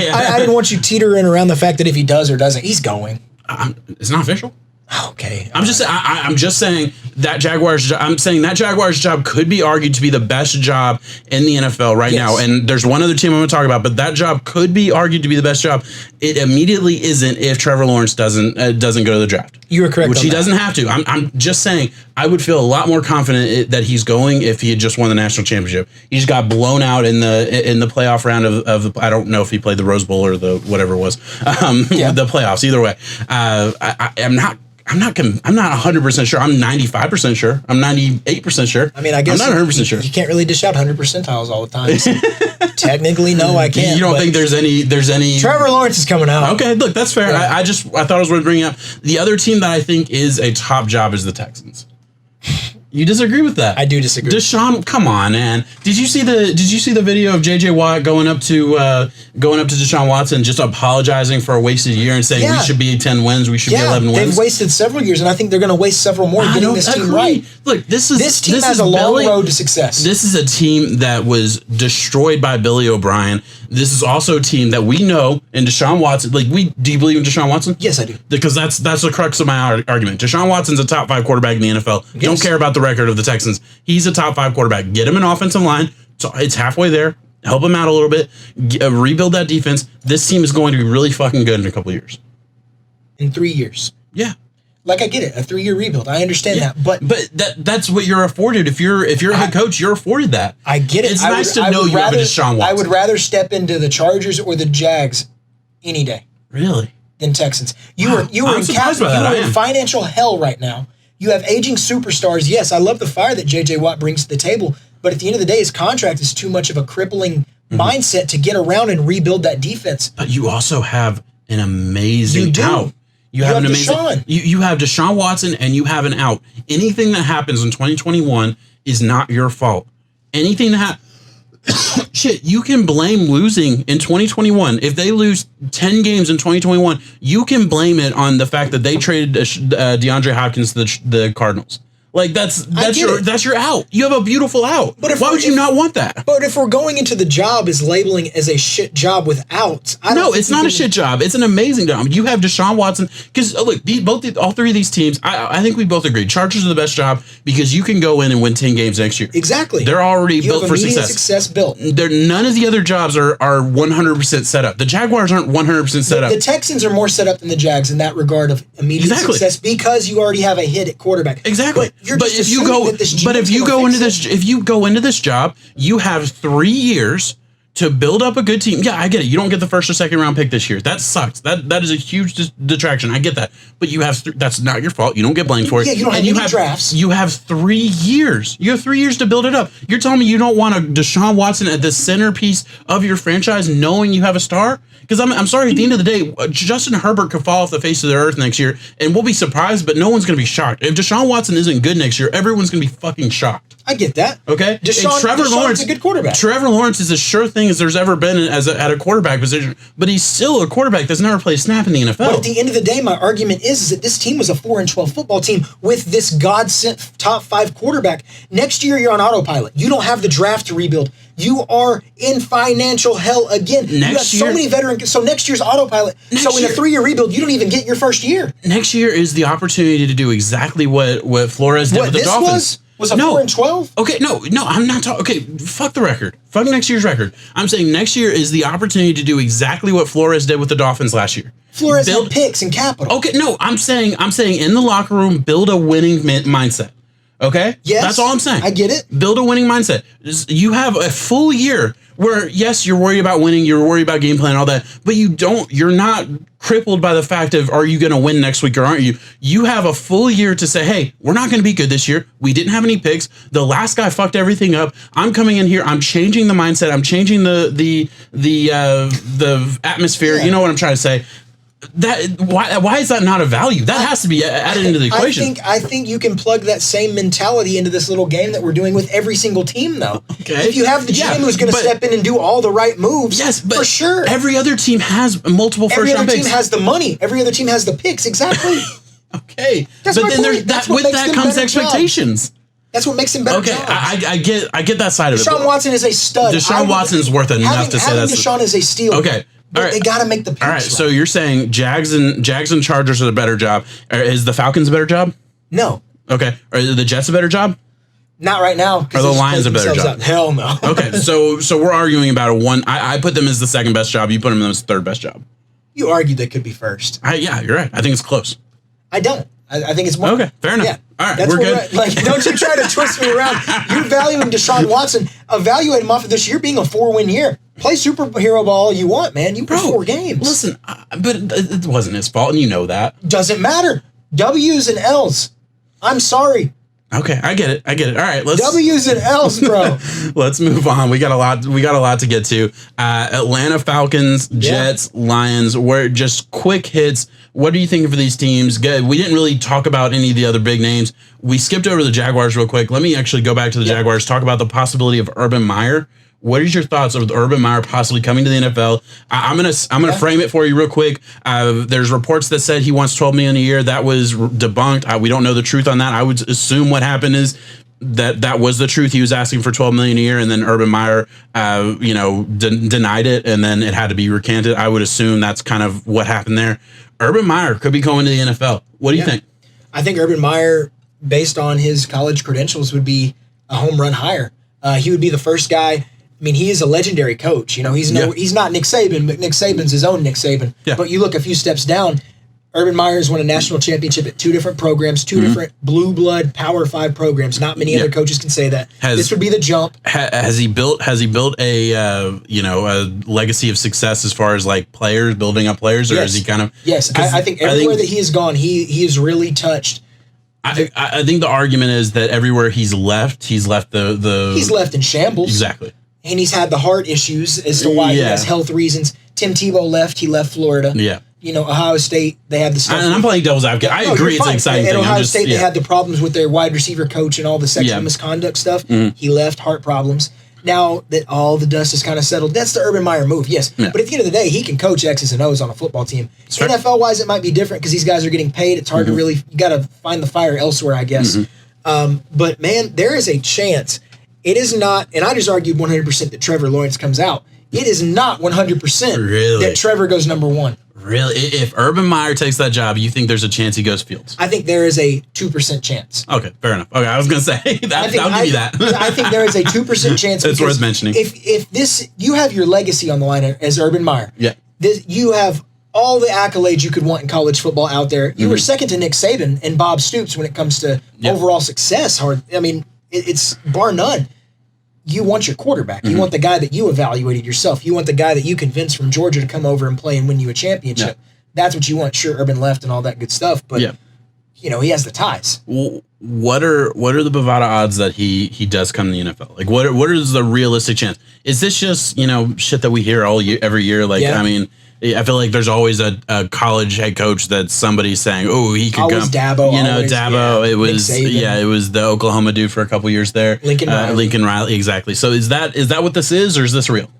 I didn't want you teetering around the fact that if he does or doesn't, he's going. It's not official. Okay. I'm just saying that Jaguars. I'm saying that Jaguars job could be argued to be the best job in the NFL right now. And there's one other team I'm going to talk about, but that job could be argued to be the best job. It immediately isn't if Trevor Lawrence doesn't go to the draft. You were correct. Which he doesn't have to. I'm just saying I would feel a lot more confident that he's going if he had just won the national championship. He just got blown out in the playoff round of the. I don't know if he played the Rose Bowl or the whatever it was. The playoffs. Either way, I'm not I'm not 100% sure. I'm 95% sure. I'm 98% sure. I mean, I guess I'm not 100% sure. You can't really dish out 100 percentiles all the time. So technically, no, I can't. You don't think there's any? Trevor Lawrence is coming out. Okay, look, that's fair. Yeah. I thought I was worth bringing up. The other team that I think is a top job is the Texans. You disagree with that? I do disagree. Deshaun, come on, man. Did you see the video of JJ Watt going up to Deshaun Watson just apologizing for a wasted year and saying we should be 10 wins, we should be 11 wins? They've wasted several years, and I think they're going to waste several more getting this team right. Look, this team has a long road to success. This is a team that was destroyed by Billy O'Brien. This is also a team that we know in Deshaun Watson. Like, do you believe in Deshaun Watson? Yes, I do. Because that's the crux of my argument. Deshaun Watson's a top 5 quarterback in the NFL. Yes. Don't care about the record of the Texans. He's a top 5 quarterback. Get him an offensive line. So it's halfway there. Help him out a little bit. Rebuild that defense. This team is going to be really fucking good in a couple of years. In 3 years. Yeah. Like, I get it, a 3-year rebuild. I understand that, but that's what you're afforded. If you're a head coach, you're afforded that. I get it. It's nice to know you have a Deshaun Watson. I would rather step into the Chargers or the Jags any day. Really? Than Texans. You are in financial hell right now. You have aging superstars. Yes, I love the fire that JJ Watt brings to the table, but at the end of the day, his contract is too much of a crippling mindset to get around and rebuild that defense. But you also have an amazing out. You have an amazing Deshaun. You have Deshaun Watson and you have an out. Anything that happens in 2021 is not your fault. Anything that shit, you can blame losing in 2021. If they lose 10 games in 2021, you can blame it on the fact that they traded DeAndre Hopkins to the Cardinals. Like that's your out. You have a beautiful out. But why would you not want that? But if we're going into the job as labeling as a shit job with outs, it's not a shit job. It's an amazing job. You have Deshaun Watson because look, all three of these teams. I think we both agree. Chargers are the best job because you can go in and win 10 games next year. Exactly. They're already built for success. Success built. None of the other jobs are 100% set up. The Jaguars aren't 100% set up. The Texans are more set up than the Jags in that regard of immediate success because you already have a hit at quarterback. Exactly. If you go into this job, you have 3 years to build up a good team. Yeah, I get it. You don't get the first or second round pick this year. That sucks. That is a huge detraction. I get that. But you have that's not your fault. You don't get blamed for it. Yeah, you don't have any drafts. You have 3 years. You have 3 years to build it up. You're telling me you don't want a Deshaun Watson at the centerpiece of your franchise, knowing you have a star? Because I'm sorry, at the end of the day, Justin Herbert could fall off the face of the earth next year, and we'll be surprised, but no one's going to be shocked. If Deshaun Watson isn't good next year, everyone's going to be fucking shocked. I get that. Okay? Trevor Lawrence is a good quarterback. Trevor Lawrence is as sure thing as there's ever been at a quarterback position, but he's still a quarterback that's never played a snap in the NFL. But at the end of the day, my argument is that this team was a 4-12 football team with this God-sent top 5 quarterback. Next year, you're on autopilot. You don't have the draft to rebuild. You are in financial hell again. You have so many veterans. So next year's autopilot. So in a 3-year rebuild, you don't even get your first year. Next year is the opportunity to do exactly what Flores did with the Dolphins. Was a 4-12? Okay, no, I'm not talking. Okay, fuck the record. Fuck next year's record. I'm saying next year is the opportunity to do exactly what Flores did with the Dolphins last year. Flores had picks and capital. Okay, no, I'm saying in the locker room, build a winning mindset. Okay? Yes. That's all I'm saying. I get it. Build a winning mindset. You have a full year where, yes, you're worried about winning, you're worried about game plan and all that, but you're not crippled by the fact of, are you going to win next week or aren't you? You have a full year to say, hey, we're not going to be good this year. We didn't have any picks. The last guy fucked everything up. I'm coming in here. I'm changing the mindset. I'm changing the atmosphere. Yeah. You know what I'm trying to say? Why is that not a value? That has to be added into the equation. I think you can plug that same mentality into this little game that we're doing with every single team, though. Okay. If you have the GM who's going to step in and do all the right moves, yes, but for sure. Every other team has multiple first round picks. Every other team has the money. Every other team has the picks. Exactly. Okay. But then with that comes expectations. That's what makes him better. Okay, I get that side of it. Deshaun Watson is a stud. Deshaun Watson is worth enough to say that. Deshaun is a steal. Okay. But right. They got to make the picks. All right, so you're saying Jags and Chargers are the better job. Is the Falcons a better job? No. Okay. Are the Jets a better job? Not right now. Are the Lions a better job? Hell no. Okay, so we're arguing about a one. I put them as the second best job. You put them as the third best job. You argued they could be first. Yeah, you're right. I think it's close. I don't. I think it's more. Okay, fair enough. Yeah. All right, we're good. Don't you try to twist me around. You're valuing Deshaun Watson. Evaluate him off of this year being a 4-win year. Play superhero ball all you want, man. You played 4 games. Listen, but it wasn't his fault, and you know that. Doesn't matter. W's and L's. I'm sorry. Okay, I get it. All right, let's W's and L's, bro. Let's move on. We got a lot to get to. Atlanta Falcons, Jets, Lions. We're just quick hits. What are you thinking for these teams? Good. We didn't really talk about any of the other big names. We skipped over the Jaguars real quick. Let me actually go back to the Jaguars. Talk about the possibility of Urban Meyer. What is your thoughts of Urban Meyer possibly coming to the NFL? I'm gonna frame it for you real quick. There's reports that said he wants $12 million a year. That was debunked. We don't know the truth on that. I would assume what happened is that was the truth. He was asking for $12 million a year, and then Urban Meyer, denied it, and then it had to be recanted. I would assume that's kind of what happened there. Urban Meyer could be going to the NFL. What do you think? I think Urban Meyer, based on his college credentials, would be a home run hire. He would be the first guy. I mean, he is a legendary coach. He's not Nick Saban, but Nick Saban's his own Nick Saban. Yeah. But you look a few steps down, Urban Meyer's won a national championship at 2 different programs, 2 different blue blood Power 5 programs. Not many other coaches can say that. This would be the jump. Has he built a a legacy of success as far as like players, building up players, or is he kind of? Yes, I think everywhere that he has gone, he has really touched. I think the argument is that everywhere he's left he's left in shambles. Exactly. And he's had the heart issues as to why he has health reasons. Tim Tebow left. He left Florida. Yeah. Ohio State, they had the stuff. And I'm playing devil's advocate. I agree it's an exciting thing. At Ohio State, they had the problems with their wide receiver coach and all the sexual misconduct stuff. He left, heart problems. Now that all the dust has kind of settled, that's the Urban Meyer move, yes. Yeah. But at the end of the day, he can coach X's and O's on a football team. NFL-wise, it might be different because these guys are getting paid. It's hard to really, you got to find the fire elsewhere, I guess. But, man, there is a chance. It is not, and I just argued 100% that Trevor Lawrence comes out. It is not 100% that Trevor goes number 1. Really? If Urban Meyer takes that job, you think there's a chance he goes Fields? I think there is a 2% chance. Okay, fair enough. Okay, I was going to say, I'll give you that. I think there is a 2% chance. It's worth mentioning. If this, you have your legacy on the line as Urban Meyer. Yeah. You have all the accolades you could want in college football out there. You were second to Nick Saban and Bob Stoops when it comes to overall success. I mean, it's bar none. You want your quarterback. You want the guy that you evaluated yourself. You want the guy that you convinced from Georgia to come over and play and win you a championship. Yeah. That's what you want. Sure, Urban left and all that good stuff, but he has the ties. Well, what are the Bovada odds that he does come to the NFL? Like, what is the realistic chance? Is this just shit that we hear every year? Like, I mean, I feel like there's always a college head coach that somebody's saying, "Oh, he could always come." Dabo, Dabo. It was it was the Oklahoma dude for a couple years there. Lincoln Riley, exactly. So is that what this is, or is this real?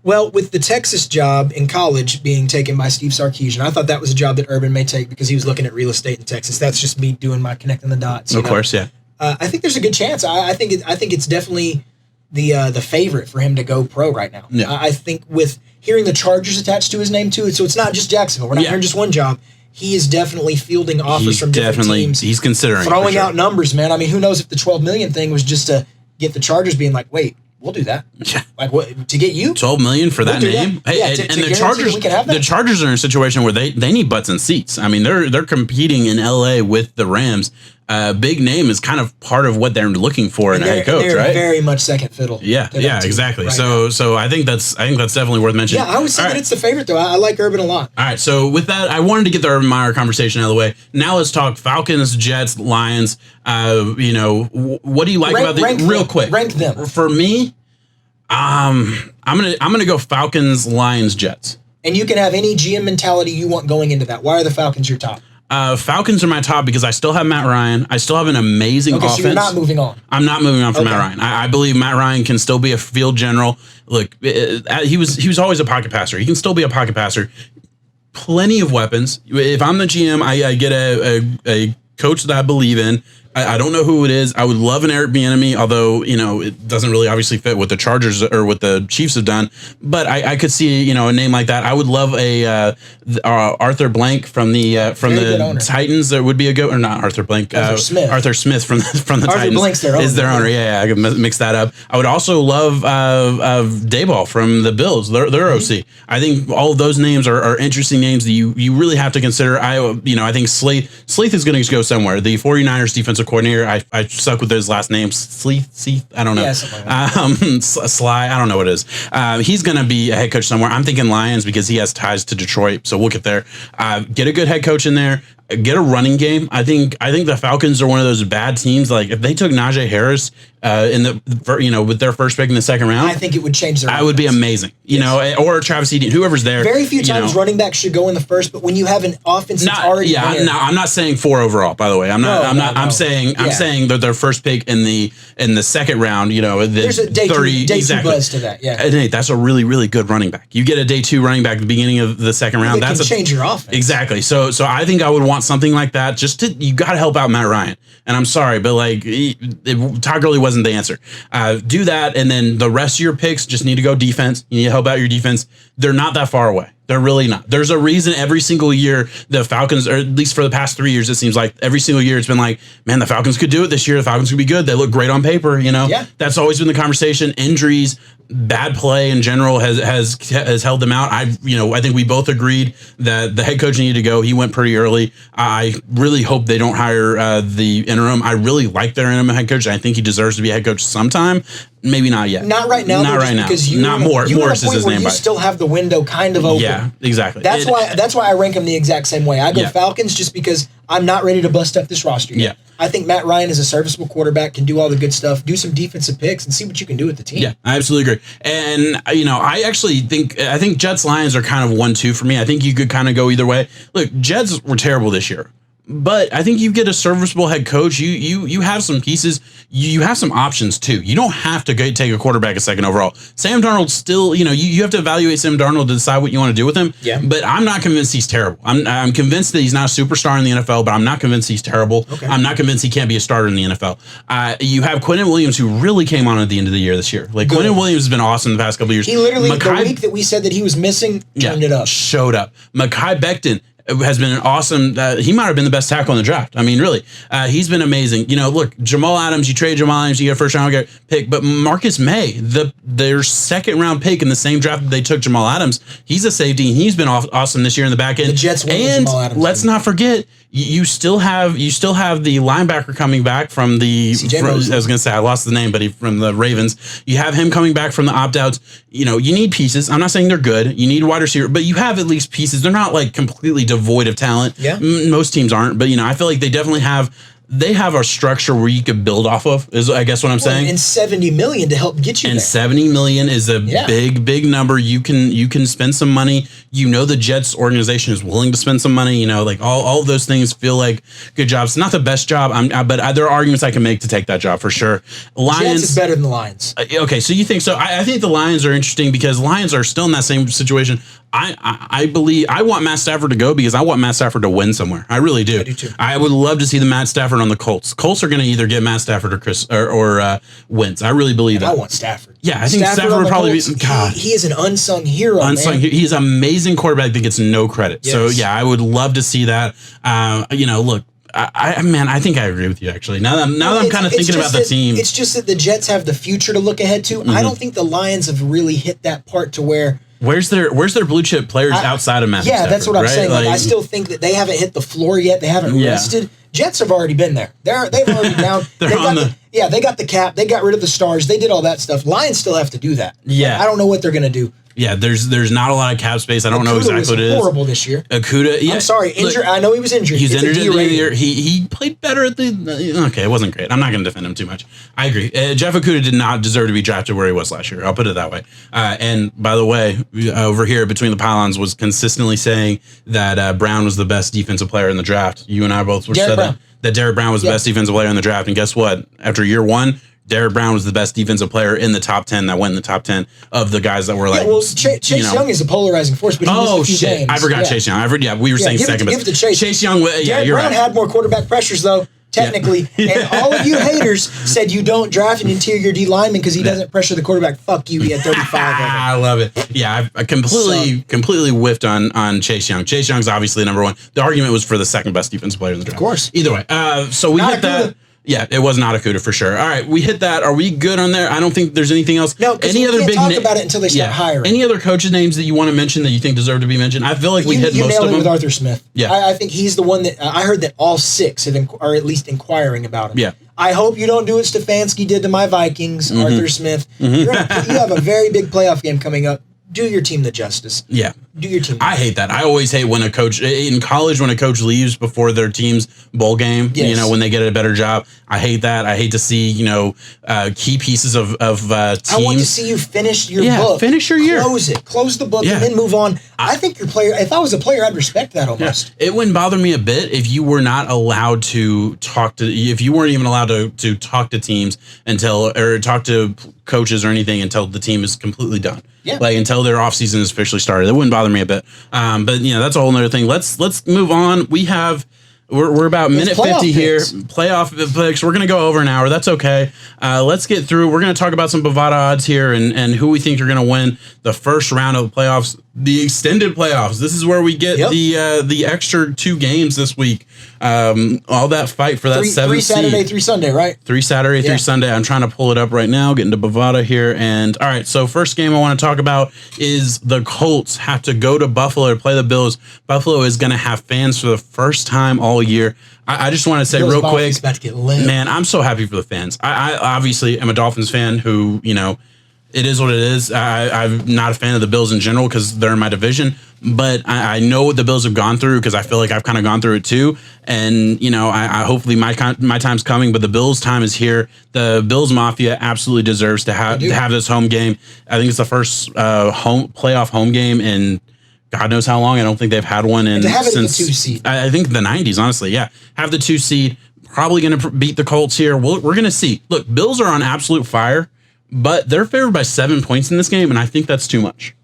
Well, with the Texas job in college being taken by Steve Sarkisian, I thought that was a job that Urban may take because he was looking at real estate in Texas. That's just me doing my connecting the dots. Of course, yeah. I think there's a good chance. I think it's definitely the favorite for him to go pro right now. Yeah. I think with hearing the Chargers attached to his name too, so it's not just Jacksonville. We're not hearing just one job. He is definitely fielding offers from different teams. He's considering throwing out numbers, man. I mean, who knows if the $12 million thing was just to get the Chargers being like, wait, we'll do that. Yeah. Like what to get you $12 million for that name? That. Hey, and the Chargers, the Chargers are in a situation where they need butts and seats. I mean, they're competing in LA with the Rams. Big name is kind of part of what they're looking for in a head coach, they're right? Very much second fiddle. Yeah, exactly. Right so I think that's definitely worth mentioning. Yeah, I would say that it's the favorite though. I like Urban a lot. All right, so with that, I wanted to get the Urban Meyer conversation out of the way. Now let's talk Falcons, Jets, Lions. What do you like about the real quick? Rank them for me. I'm gonna go Falcons, Lions, Jets. And you can have any GM mentality you want going into that. Why are the Falcons your top? Falcons are my top because I still have Matt Ryan. I still have an amazing offense. So you're not moving on. I'm not moving on from Matt Ryan. I believe Matt Ryan can still be a field general. Look, he was always a pocket passer. He can still be a pocket passer. Plenty of weapons. If I'm the GM, I get a coach that I believe in. I don't know who it is. I would love an Eric Bieniemy, although it doesn't really obviously fit what the Chargers or what the Chiefs have done. But I could see a name like that. I would love a Arthur Blank from the Titans. That would be a good, or not Arthur Blank. Arthur Smith from the Arthur Titans Blank's their owner. Is their owner. Yeah, I could mix that up. I would also love Dayball from the Bills. Their OC. I think all of those names are interesting names that you really have to consider. I think Sleeth is going to go somewhere. The 49ers defensive coordinator. I stuck with his last name. Sleeth. I don't know. Yeah, something like that. Sly. I don't know what it is. He's going to be a head coach somewhere. I'm thinking Lions because he has ties to Detroit. So we'll get there. Get a good head coach in there. Get a running game. I think the Falcons are one of those bad teams. Like if they took Najee Harris with their first pick in the second round, I think it would change their offense. Would be amazing. Or Travis Etienne, whoever's there. Very few times running backs should go in the first, but when you have an offense that's already there. I'm not saying 4 overall, by the way. I'm saying that their first pick in the second round, there's a day 30 two exactly. buzz to that. Yeah. And hey, that's a really, really good running back. You get a day 2 running back at the beginning of the second round. That can change your offense. Exactly. So I think I would want something like that. You got to help out Matt Ryan. And I'm sorry, but Todd Gurley wasn't the answer. Do that, and then the rest of your picks just need to go defense. You need to help out your defense. They're not that far away. They're really not. There's a reason every single year the Falcons, or at least for the past 3 years, it seems like every single year it's been like, man, the Falcons could do it this year. The Falcons could be good. They look great on paper. Yeah. That's always been the conversation. Injuries, bad play in general has held them out. I think we both agreed that the head coach needed to go. He went pretty early. I really hope they don't hire the interim. I really like their interim head coach. I think he deserves to be a head coach sometime. Maybe not yet. Not right now. Not right now. Because Morris is his name. You still have the window kind of open. Yeah, exactly. That's why I rank them the exact same way. I go Falcons just because I'm not ready to bust up this roster yet. Yeah. I think Matt Ryan is a serviceable quarterback, can do all the good stuff, do some defensive picks, and see what you can do with the team. Yeah, I absolutely agree. And, I actually think Jets Lions are kind of 1-2 for me. I think you could kind of go either way. Look, Jets were terrible this year. But I think you get a serviceable head coach. You have some pieces. You have some options too. You don't have to take a quarterback a second overall. Sam Darnold still, you have to evaluate Sam Darnold to decide what you want to do with him. Yeah. But I'm not convinced he's terrible. I'm convinced that he's not a superstar in the NFL, but I'm not convinced he's terrible. Okay. I'm not convinced he can't be a starter in the NFL. You have Quentin Williams, who really came on at the end of the year this year. Quentin Williams has been awesome the past couple of years. He literally, the week that we said that he was missing, turned it up. Showed up. Mekhi Becton has been an awesome. He might have been the best tackle in the draft. I mean, really, he's been amazing. Look, Jamal Adams. You trade Jamal Adams, you get a first round pick. But Marcus May, their second round pick in the same draft that they took Jamal Adams, he's a safety, and he's been awesome this year in the back end. The Jets won and Jamal Adams. Let's not forget, you still have the linebacker coming back from the. I was going to say I lost the name, but from the Ravens. You have him coming back from the opt outs. You need pieces. I'm not saying they're good. You need wide receiver, but you have at least pieces. They're not completely devoid of talent. Yeah. Most teams aren't, but I feel like they definitely have. They have a structure where you could build off of, is I guess what I'm saying. And $70 million to help get you and there. $70 million is a big number. You can spend some money. The Jets organization is willing to spend some money. All of those things feel like good jobs. Not the best job, but there are arguments I can make to take that job for sure. Lions Jets is better than the Lions. Okay, so you think so? I think the Lions are interesting because Lions are still in that same situation. I believe I want Matt Stafford to go because I want Matt Stafford to win somewhere. I really do. I do too. I would love to see the Matt Stafford on the Colts. Colts are going to either get Matt Stafford or Wentz. I really believe that. I want Stafford. Yeah, I think Stafford would probably be. God, he is an unsung hero. He's an amazing quarterback that gets no credit. Yes. So yeah, I would love to see that. Look. I think I agree with you actually. Now that I'm kind of thinking about the team. It's just that the Jets have the future to look ahead to. Mm-hmm. I don't think the Lions have really hit that part to where. Where's their blue chip players outside of Matthew Stafford? Yeah, that's what I'm saying. Like, I still think that they haven't hit the floor yet. They haven't rested. Jets have already been there. They've already down. They got the cap. They got rid of the stars. They did all that stuff. Lions still have to do that. Yeah, I don't know what they're gonna do. Yeah, there's not a lot of cap space. I don't know exactly what it is. Horrible this year. Akuda, yeah. I'm sorry, injured. I know he was injured. He's injured at the end of the year. He played better at the. Okay, it wasn't great. I'm not going to defend him too much. I agree. Jeff Akuda did not deserve to be drafted where he was last year. I'll put it that way. And by the way, over here between the pylons was consistently saying that Brown was the best defensive player in the draft. You and I both were said that Derrick Brown was the best defensive player in the draft. And guess what? After year one, Derrick Brown was the best defensive player in the top 10 that went in the top 10 of the guys that were like. Yeah, well, Chase Young is a polarizing force, but he missed a few games. I forgot Chase Young. We were saying second, give it to Chase. Chase Young. Derrick Brown had more quarterback pressures though. Technically, and all of you haters said you don't draft an interior D lineman because he doesn't pressure the quarterback. Fuck you, he had 35 of them. I love it. Yeah, I completely whiffed on Chase Young. Chase Young's obviously number one. The argument was for the second best defensive player in the draft. Of course. Either way, so we hit that. Yeah, it was not Akuda for sure. All right, we hit that. Are we good on there? I don't think there's anything else. No, because we can't talk about it until they start hiring. Any other coaches' names that you want to mention that you think deserve to be mentioned? I feel like we hit most of them. You nailed it with Arthur Smith. Yeah. I think he's the one that I heard that all six are at least inquiring about him. Yeah. I hope you don't do what Stefanski did to my Vikings, Arthur Smith. Mm-hmm. You have a very big playoff game coming up. do your team the justice. Yeah. Do your team. I hate that. I always hate when a coach in college, when a coach leaves before their team's bowl game, Yes. when they get a better job. I hate that. I hate to see, key pieces of teams. I want to see you finish your book. Finish your year. Close the book and then move on. I think your player, if I was a player, I'd respect that almost. Yeah. It wouldn't bother me a bit if you were not allowed to if you weren't even allowed to talk to teams or talk to coaches or anything until the team is completely done. Yeah. Like until their offseason is officially started. It wouldn't bother me a bit. But that's a whole other thing. Let's move on. We're about minute 50 here. Playoff picks. We're going to go over an hour. That's okay. Let's get through. We're going to talk about some Bovada odds here and who we think are going to win the first round of the playoffs, the extended playoffs. This is where we get the extra 2 games this week. All that fight for that 7th seed. 3 Saturday, 3 Sunday, right? 3 Saturday, 3 Sunday. I'm trying to pull it up right now, getting to Bovada here. And all right, so first game I want to talk about is the Colts have to go to Buffalo to play the Bills. Buffalo is going to have fans for the first time all year. I just want to say real quick, about to get lit. Man, I'm so happy for the fans. I obviously am a Dolphins fan who, it is what it is. I'm not a fan of the Bills in general because they're in my division, but I know what the Bills have gone through because I feel like I've kind of gone through it too. And, I hopefully my time's coming, but the Bills' time is here. The Bills Mafia absolutely deserves to have this home game. I think it's the first playoff home game in God knows how long. I don't think they've had one since the 2 seed. I think the 90s, honestly. Yeah. Have the 2 seed. Probably going to beat the Colts here. We're going to see. Look, Bills are on absolute fire, but they're favored by 7 points in this game, and I think that's too much.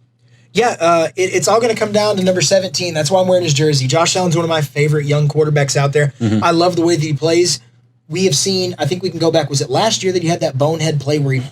Yeah, it's all going to come down to number 17. That's why I'm wearing his jersey. Josh Allen's one of my favorite young quarterbacks out there. Mm-hmm. I love the way that he plays. We have seen, I think we can go back, was it last year that he had that bonehead play where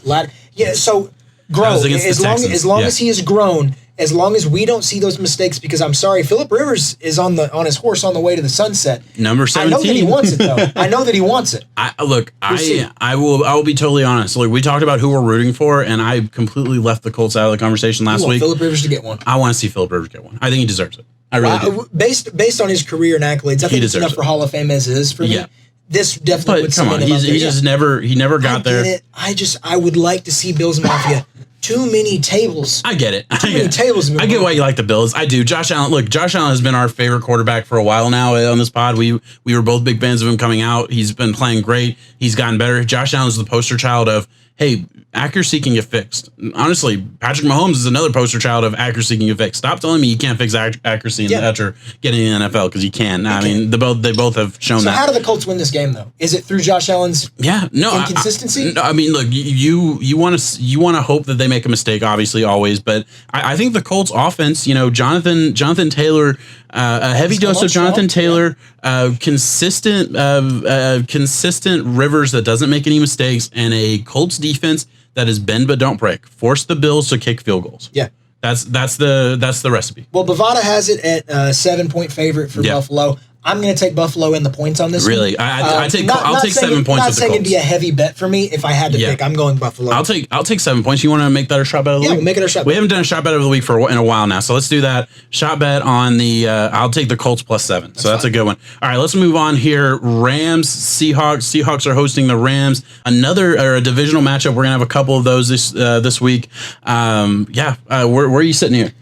so grow. As long as he has grown, as long as we don't see those mistakes, because I'm sorry, Phillip Rivers is on his horse on the way to the sunset. Number 17. I know that he wants it, though. I know that he wants it. I will be totally honest. Look, we talked about who we're rooting for, and I completely left the Colts out of the conversation last week. Phillip Rivers to get one. I want to see Phillip Rivers get one. I think he deserves it. I really do. Based on his career and accolades, I think it's enough for Hall of Fame as it is for me. This definitely would come on. He never got there. I would like to see Bills Mafia. Too many tables. I get it. Too many tables. I get why you like the Bills. I do. Josh Allen. Look, Josh Allen has been our favorite quarterback for a while now on this pod. We were both big fans of him coming out. He's been playing great. He's gotten better. Josh Allen is the poster child of, hey, accuracy can get fixed. Honestly, Patrick Mahomes is another poster child of accuracy can get fixed. Stop telling me you can't fix accuracy after getting in the NFL, because you can. I mean, they both have shown that. So how do the Colts win this game, though? Is it through Josh Allen's inconsistency? I mean, look, you want to hope that they make a mistake, obviously, always. But I think the Colts offense, Jonathan Taylor, a heavy dose of Jonathan Taylor, consistent Rivers that doesn't make any mistakes, and a Colts defense that is bend but don't break. Force the Bills to kick field goals. Yeah. That's the recipe. Well, Bovada has it at 7-point favorite for Buffalo. I'm going to take Buffalo in the points on this. Really? I'll take 7 points. Not saying it'd be a heavy bet for me if I had to pick. I'm going Buffalo. I'll take 7 points. You want to make that a shot bet of the week? Yeah, we'll make it a shot bet. We haven't done a shot bet of the week in a while now, so let's do that. Shot bet on the. I'll take the Colts plus 7. That's a good one. All right, let's move on here. Rams, Seahawks. Seahawks are hosting the Rams. A divisional matchup. We're gonna have a couple of those this week. Where are you sitting here?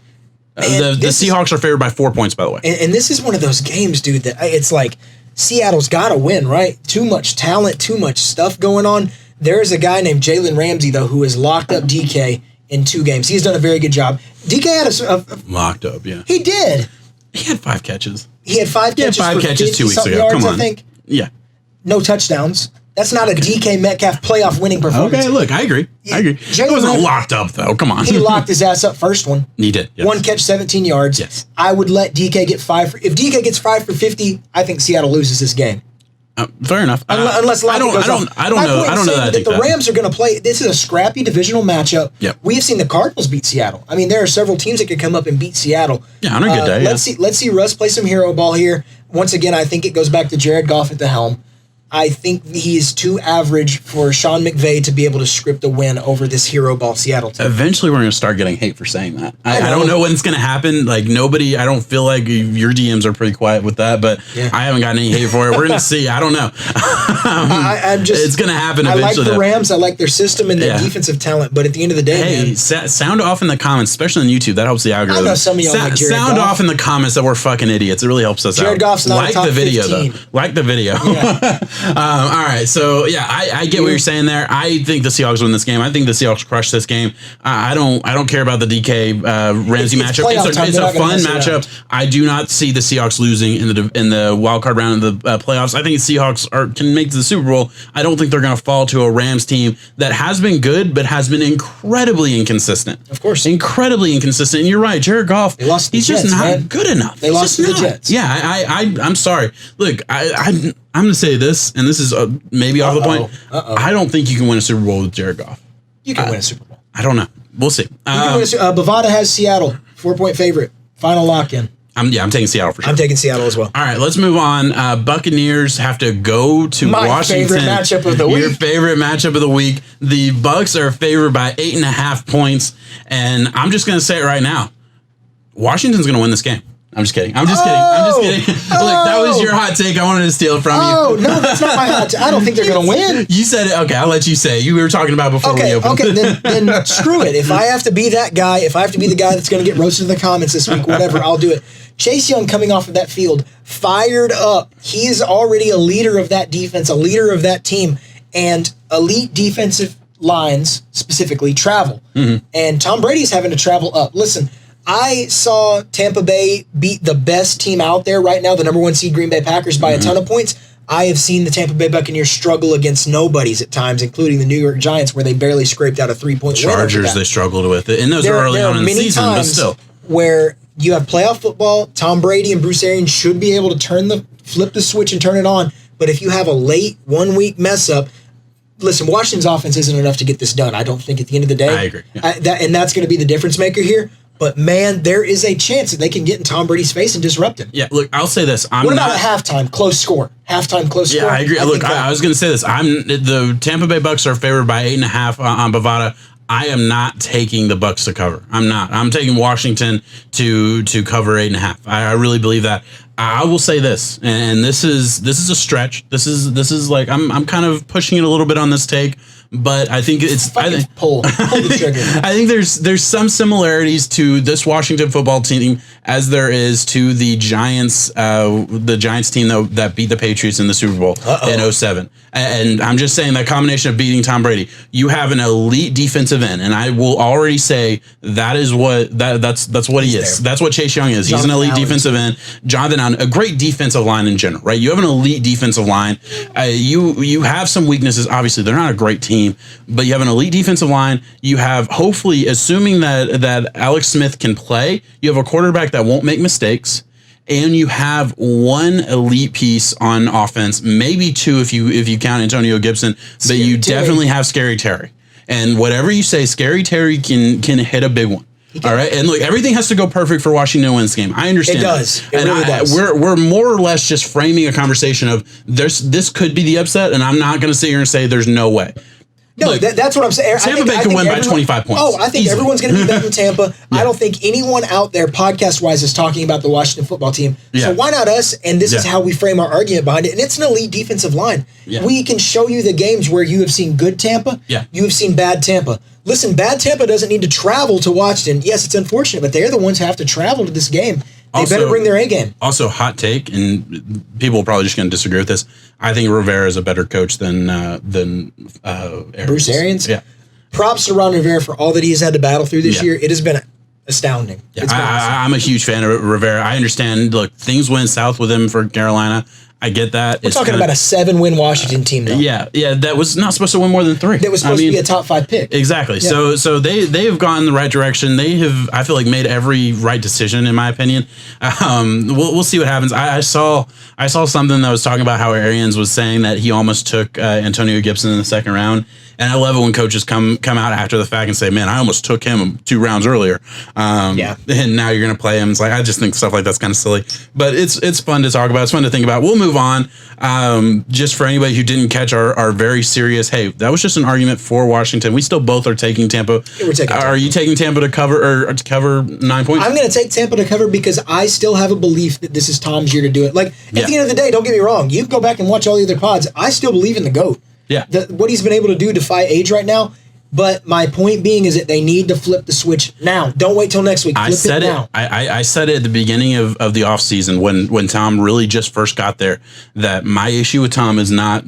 The Seahawks are favored by 4 points, by the way. And this is one of those games, dude, that it's like Seattle's got to win, right? Too much talent, too much stuff going on. There is a guy named Jalen Ramsey, though, who has locked up DK in 2 games. He's done a very good job. DK had locked up, yeah. He did. He had 5 catches. He had 5 catches. He had 5 catches 2 weeks ago. Yards, Come on. I think. Yeah. No touchdowns. That's not a DK Metcalf playoff winning performance. Okay, look, I agree. He wasn't locked up, though. Come on. He locked his ass up first one. He did. Yes. 1 catch, 17 yards. Yes. I would let DK get 5. If DK gets 5 for 50, I think Seattle loses this game. Fair enough. Unless I don't know. I don't know that the Rams are going to play. This is a scrappy divisional matchup. Yep. We have seen the Cardinals beat Seattle. I mean, there are several teams that could come up and beat Seattle. Yeah, on a good day. Let's see Russ play some hero ball here. Once again, I think it goes back to Jared Goff at the helm. I think he is too average for Sean McVay to be able to script a win over this hero ball Seattle team. Eventually, we're going to start getting hate for saying that. I don't know when it's going to happen. Like, nobody, I don't feel like your DMs are pretty quiet with that, but I haven't gotten any hate for it. We're going to see. I don't know. It's going to happen eventually. I like the Rams. I like their system and their defensive talent, but at the end of the day, sound off in the comments, especially on YouTube. That helps the algorithm. I know some of y'all like Jared Sound Goff. off in the comments that we're fucking idiots. It really helps us Jared out. Goff's not like top the video 15. though. Like the video. Yeah. All right. So yeah, I get what you're saying there. I think the Seahawks win this game. I think the Seahawks crush this game. I don't care about the DK Ramsey matchup. It's a fun matchup. I do not see the Seahawks losing in the wild card round of the playoffs. I think the Seahawks can make the Super Bowl. I don't think they're going to fall to a Rams team that has been good but has been incredibly inconsistent. Of course, incredibly inconsistent. And you're right, Jared Goff. He's just not good enough. They lost to the Jets. Yeah, I'm sorry. Look, I'm going to say this, and this is maybe off the point. I don't think you can win a Super Bowl with Jared Goff. You can win a Super Bowl. I don't know. We'll see. Bovada has Seattle, 4-point favorite. Final lock-in. I'm taking Seattle for sure. I'm taking Seattle as well. All right, let's move on. Buccaneers have to go to My Washington. favorite matchup of the week. Your favorite matchup of the week. The Bucs are favored by 8.5 points, and I'm just going to say it right now. Washington's going to win this game. I'm just kidding. I'm just kidding. Look, that was your hot take. I wanted to steal it from you. Oh, no, that's not my hot take. I don't think they're going to win. You said it. Okay, I'll let you say it. You were talking about before we opened. Okay, then screw it. If I have to be that guy, if I have to be the guy that's going to get roasted in the comments this week, whatever, I'll do it. Chase Young coming off of that field, fired up. He is already a leader of that defense, a leader of that team, and elite defensive lines, specifically, travel. Mm-hmm. And Tom Brady's having to travel up. Listen, I saw Tampa Bay beat the best team out there right now, the number 1 seed Green Bay Packers, by a ton of points. I have seen the Tampa Bay Buccaneers struggle against nobodies at times, including the New York Giants, where they barely scraped out a 3-point win. Chargers, they struggled with it. And those were early on in the season, but still. Where you have playoff football, Tom Brady and Bruce Arians should be able to flip the switch and turn it on. But if you have a late 1-week mess up, listen, Washington's offense isn't enough to get this done. I don't think at the end of the day. I agree. Yeah. And that's going to be the difference maker here. But, man, there is a chance that they can get in Tom Brady's face and disrupt him. Yeah, look, I'll say this. What about a halftime close score? Halftime close score? Yeah, I agree. I was going to say this. The Tampa Bay Bucs are favored by 8.5 on Bovada. I am not taking the Bucs to cover. I'm not. I'm taking Washington to cover 8.5. I really believe that. I will say this, and this is a stretch. This is like I'm kind of pushing it a little bit on this take. But I think pull the trigger. I think there's some similarities to this Washington football team as there is to the Giants team that beat the Patriots in the Super Bowl in 2007. And I'm just saying that combination of beating Tom Brady, you have an elite defensive end, and I will already say that's what he is. That's what Chase Young is. He's an elite defensive end. Jonathan Allen, a great defensive line in general, right? You have an elite defensive line. You have some weaknesses. Obviously, they're not a great team, but you have an elite defensive line. You have, hopefully, assuming that Alex Smith can play, you have a quarterback that won't make mistakes. And you have one elite piece on offense, maybe two if you count Antonio Gibson, but you definitely have Scary Terry. And whatever you say, Scary Terry can hit a big one. All right, and look, everything has to go perfect for Washington to win this game. I understand. It does. It really does. We're more or less just framing a conversation of this could be the upset, and I'm not going to sit here and say there's no way. No, look, that's what I'm saying. Tampa Bay can win by 25 points. Oh, I think easily. Everyone's going to be betting Tampa. Yeah. I don't think anyone out there, podcast-wise, is talking about the Washington football team. Yeah. So why not us? And this is how we frame our argument behind it. And it's an elite defensive line. Yeah. We can show you the games where you have seen good Tampa. Yeah. You have seen bad Tampa. Listen, bad Tampa doesn't need to travel to Washington. Yes, it's unfortunate, but they're the ones who have to travel to this game. They better bring their A game. Also, hot take, and people are probably just going to disagree with this. I think Rivera is a better coach than Bruce Arians. Yeah. Props to Ron Rivera for all that he has had to battle through this year. It has been astounding. Yeah, I'm a huge fan of Rivera. I understand. Look, things went south with him for Carolina. I get that. We're talking about a 7-win Washington team, though. Yeah, that was not supposed to win more than 3. That was supposed to be a top 5 pick. Exactly. Yeah. So they have gone in the right direction. They have, I feel like, made every right decision, in my opinion. We'll see what happens. I saw something that was talking about how Arians was saying that he almost took Antonio Gibson in the second round. And I love it when coaches come out after the fact and say, man, I almost took him 2 rounds earlier. And now you're going to play him. It's like, I just think stuff like that's kind of silly. But it's fun to talk about. It's fun to think about. We'll move move on. Just for anybody who didn't catch our very serious, hey, that was just an argument for Washington. We still both are taking Tampa. We're taking Tampa. Are you taking Tampa to cover or to cover 9 points? I'm going to take Tampa to cover because I still have a belief that this is Tom's year to do it. Like, at the end of the day, don't get me wrong. You can go back and watch all the other pods. I still believe in the GOAT. Yeah. What he's been able to do defy age right now. But my point being is that they need to flip the switch now. Don't wait till next week. I said it. I said it at the beginning of the offseason when Tom really just first got there, that my issue with Tom is not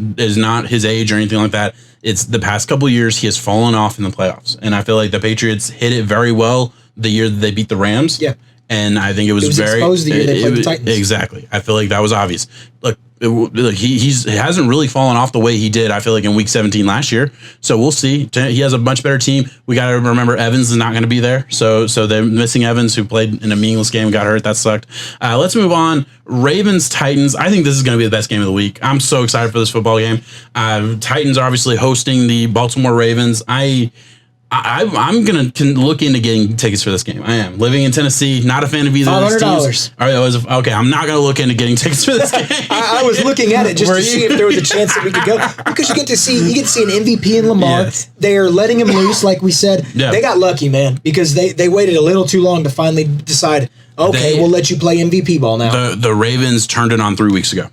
his age or anything like that. It's the past couple of years he has fallen off in the playoffs. And I feel like the Patriots hit it very well the year that they beat the Rams. Yeah. And I think it was very exposed the year they played the Titans. Exactly. I feel like that was obvious. Look, he hasn't really fallen off the way he did, I feel like, in week 17 last year. So we'll see. He has a much better team. We got to remember Evans is not going to be there. So they're missing Evans, who played in a meaningless game, got hurt. That sucked. Let's move on. Ravens, Titans. I think this is going to be the best game of the week. I'm so excited for this football game. Titans are obviously hosting the Baltimore Ravens. I'm going to look into getting tickets for this game. I am. Living in Tennessee, not a fan of either of these teams. $500. Okay, I'm not going to look into getting tickets for this game. I was looking at it just to see if there was a chance that we could go. Because you get to see an MVP in Lamar. Yes. They are letting him loose, like we said. Yeah. They got lucky, man, because they waited a little too long to finally decide, okay, we'll let you play MVP ball now. The Ravens turned it on 3 weeks ago.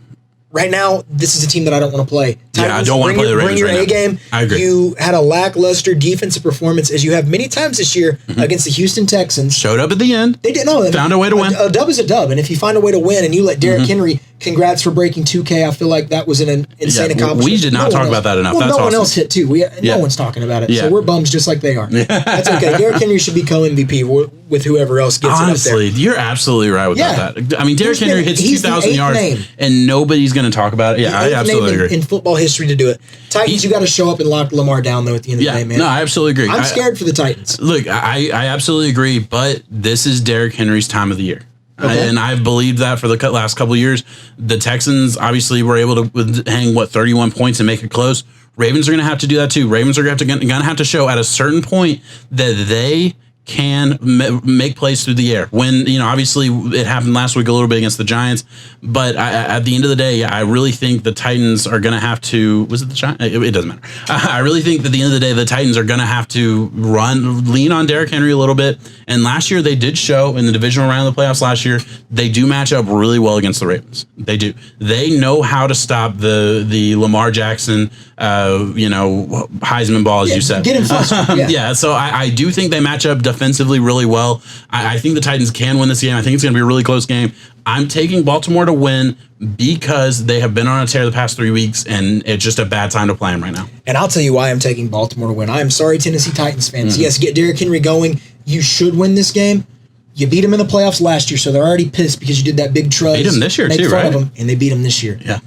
Right now, this is a team that I don't want to play. Titans, I don't want to play the Ravens right now. Bring your A-game. I agree. You had a lackluster defensive performance, as you have many times this year against the Houston Texans. Showed up at the end. They did found a way to win. A dub is a dub, and if you find a way to win and you let Derrick Henry, congrats for breaking 2K. I feel like that was an insane accomplishment. We did not talk about that enough. Well, That's no one awesome. else hit too. No one's talking about it, so we're bums just like they are. That's okay. Derrick Henry should be co-MVP with whoever else gets Honestly, it up there. you're absolutely right with that. I mean, Derrick Henry hits 2,000 yards, and nobody's going to talk about it. Yeah, I absolutely agree. In football history to do it. Titans, you got to show up and lock Lamar down, though, at the end of the day, man. No, I absolutely agree. I'm scared for the Titans. Look, I absolutely agree, but this is Derrick Henry's time of the year. Okay. And I've believed that for the last couple of years. The Texans obviously were able to hang, 31 points and make it close. Ravens are going to have to do that too. Ravens are going to have to show at a certain point that they can make plays through the air. When, obviously it happened last week a little bit against the Giants, but at the end of the day, I really think the Titans are going to have to, was it the Giants? It doesn't matter. I really think that at the end of the day, the Titans are going to have to lean on Derrick Henry a little bit. And last year they did show in the divisional round of the playoffs last year, they do match up really well against the Ravens. They do. They know how to stop the Lamar Jackson, Heisman ball, as you said. Get him flustered. Yeah. So I do think they match up defensively really well. I think the Titans can win this game. I think it's going to be a really close game. I'm taking Baltimore to win because they have been on a tear the past 3 weeks, and it's just a bad time to play them right now. And I'll tell you why I'm taking Baltimore to win. I'm sorry, Tennessee Titans fans. Yes, get Derrick Henry going. You should win this game. You beat them in the playoffs last year, so they're already pissed because you did that big trust. Beat them this year too, right? And they beat them this year. Yeah.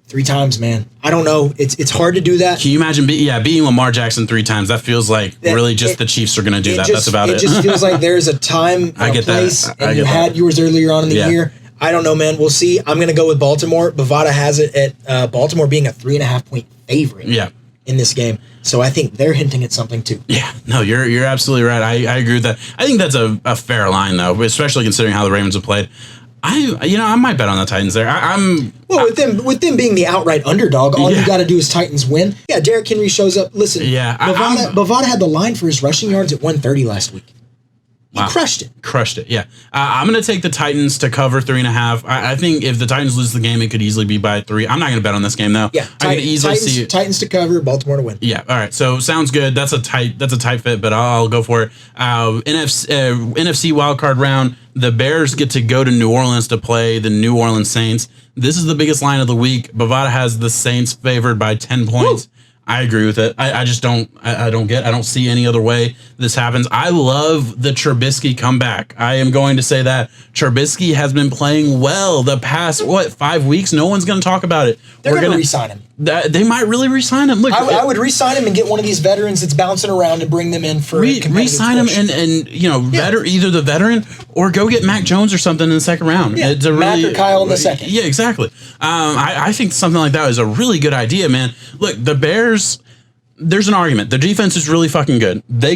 3 times, man. I don't know. It's hard to do that. Can you imagine beating Lamar Jackson 3 times? That feels like the Chiefs are going to do that. That's about it. It just feels like there's a time and a place, and you had yours earlier on in the year. I don't know, man. We'll see. I'm going to go with Baltimore. Bovada has it at Baltimore being a 3.5-point favorite in this game. So I think they're hinting at something too. Yeah, no, you're absolutely right. I agree with that. I think that's a fair line, though, especially considering how the Ravens have played. I might bet on the Titans there. With them being the outright underdog, all you got to do is Titans win. Yeah, Derrick Henry shows up. Listen, Bovada had the line for his rushing yards at 130 last week. He crushed it. Yeah. I'm going to take the Titans to cover 3.5. I think if the Titans lose the game, it could easily be by 3. I'm not going to bet on this game, though. Yeah. I could easily see it. Titans to cover, Baltimore to win. Yeah. All right. So sounds good. That's a tight fit, but I'll go for it. NFC wildcard round. The Bears get to go to New Orleans to play the New Orleans Saints. This is the biggest line of the week. Bovada has the Saints favored by 10 points. Woo! I agree with it. I just don't see any other way this happens. I love the Trubisky comeback. I am going to say that Trubisky has been playing well the past 5 weeks. No one's going to talk about it. They're going to re-sign him. They might really re-sign him. Look, I would re-sign him and get one of these veterans that's bouncing around and bring them in for re-sign him and either the veteran or go get Mac Jones or something in the second round. Yeah, Mac or Kyle in the second. Yeah, exactly. I think something like that is a really good idea, man. Look, the Bears. There's an argument. Their defense is really fucking good. Their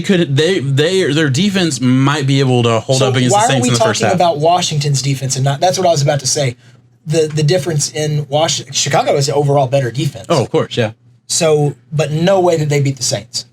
defense might be able to hold up against the Saints in the first half. Why are we talking about Washington's defense and not? That's what I was about to say. the difference in Washington. Chicago is an overall better defense. Oh, of course, yeah. So, but no way that they beat the Saints.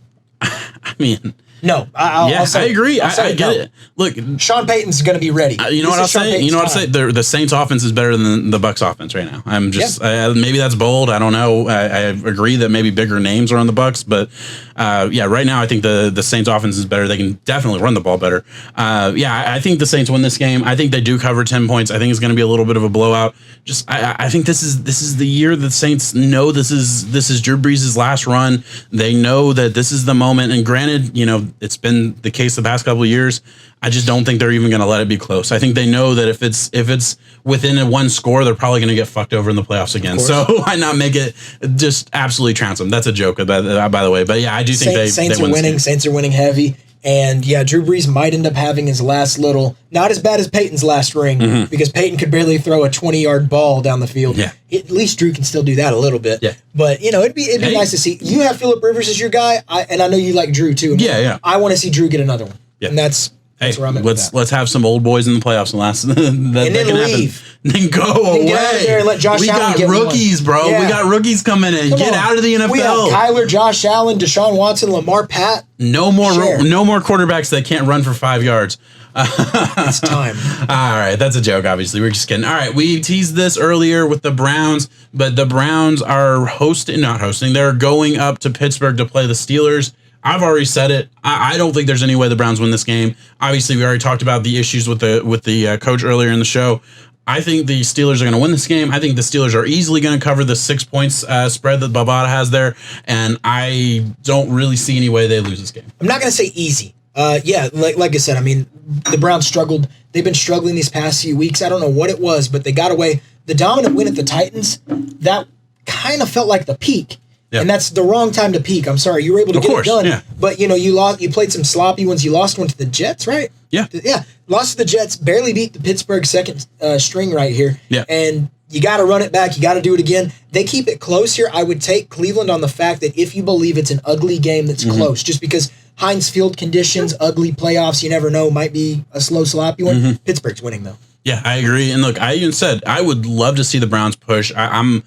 I mean, no. I'll say, I agree. I get no. it. Look, Sean Payton's going to be ready. You know what I'll say? You know what I'll say? The Saints offense is better than the Bucs offense right now. I'm just maybe that's bold. I don't know. I agree that maybe bigger names are on the Bucs, but right now I think the Saints offense is better. They can definitely run the ball better. I think the Saints win this game. I think they do cover 10 points. I think it's going to be a little bit of a blowout. Just I think this is the year the Saints know this is Drew Brees' last run. They know that this is the moment. And granted, it's been the case the past couple of years. I just don't think they're even going to let it be close. I think they know that if it's within a one score, they're probably going to get fucked over in the playoffs again. So why not make it just absolutely trounce them? That's a joke, by the way. But yeah, I do think Saints they are winning. Saints are winning heavy. And yeah, Drew Brees might end up having his last little, not as bad as Peyton's last ring, because Peyton could barely throw a 20-yard ball down the field. Yeah. At least Drew can still do that a little bit. Yeah. But it'd be nice to see. You have Phillip Rivers as your guy, and I know you like Drew too. Yeah. I want to see Drew get another one. Yeah. And that's where I'm at. Let's have some old boys in the playoffs and last and then leave. Then go away. Get out of there and let Josh Allen get rookies, one. bro. Yeah. We got rookies coming in. Get out of the NFL. We have Kyler, Josh Allen, Deshaun Watson, Lamar Pat. No more quarterbacks that can't run for 5 yards. It's time. All right, that's a joke. Obviously, we're just kidding. All right, we teased this earlier with the Browns, but the Browns are not hosting. They're going up to Pittsburgh to play the Steelers. I've already said it. I don't think there's any way the Browns win this game. Obviously, we already talked about the issues with the coach earlier in the show. I think the Steelers are going to win this game. I think the Steelers are easily going to cover the 6 points spread that Bavada has there, and I don't really see any way they lose this game. I'm not going to say easy. Like I said, I mean, the Browns struggled. They've been struggling these past few weeks. I don't know what it was, but they got away. The dominant win at the Titans, that kind of felt like the peak. Yep. And that's the wrong time to peak. I'm sorry. You were able to get it done. Yeah. But, you played some sloppy ones. You lost one to the Jets, right? Yeah. Yeah. Lost to the Jets. Barely beat the Pittsburgh second string right here. Yeah. And you got to run it back. You got to do it again. They keep it close here. I would take Cleveland on the fact that if you believe it's an ugly game that's close, just because Heinz Field conditions, ugly playoffs, you never know, might be a slow, sloppy one. Pittsburgh's winning, though. Yeah, I agree. And look, I even said I would love to see the Browns push. I'm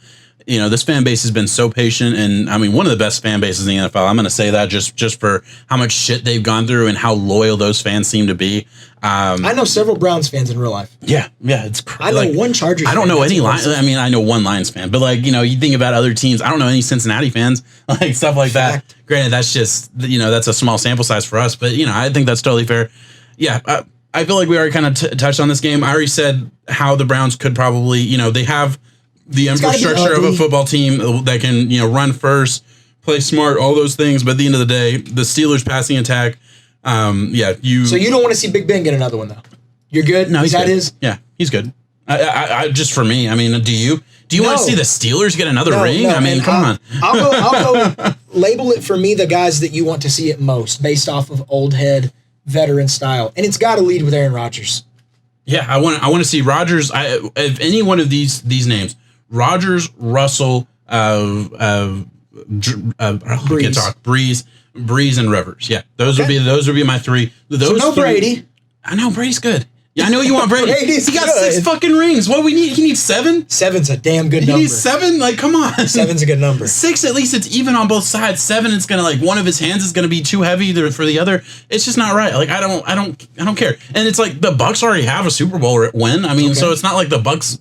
this fan base has been so patient, and I mean, one of the best fan bases in the NFL. I'm going to say that just for how much shit they've gone through and how loyal those fans seem to be. I know several Browns fans in real life. Yeah, it's crazy. I know one Chargers fan. I don't know any Lions. I mean, I know one Lions fan, but you think about other teams. I don't know any Cincinnati fans, like stuff like that. Granted, that's just that's a small sample size for us, but I think that's totally fair. Yeah, I feel like we already kind of touched on this game. I already said how the Browns could probably they have the infrastructure of a football team that can, run first, play smart, all those things. But at the end of the day, the Steelers passing attack, So you don't want to see Big Ben get another one, though? You're good? No, he's good. His? Yeah, he's good. I just for me, I mean, do you want to see the Steelers get another ring? No, I mean, come on. I'll go label it for me the guys that you want to see it most based off of old head veteran style. And it's got to lead with Aaron Rodgers. Yeah, I want to see Rodgers. If any one of these names, Rodgers, Russell, Breeze, and Rivers. Yeah, those would be my three. Brady. I know Brady's good. Yeah, I know you want Brady. He got 6 fucking rings. What we need? He needs 7. 7's a damn good number. He needs 7. Like, come on. 7's a good number. 6, at least it's even on both sides. 7, it's gonna one of his hands is gonna be too heavy for the other. It's just not right. Like, I don't care. And it's like the Bucs already have a Super Bowl win. I mean, so it's not like the Bucs.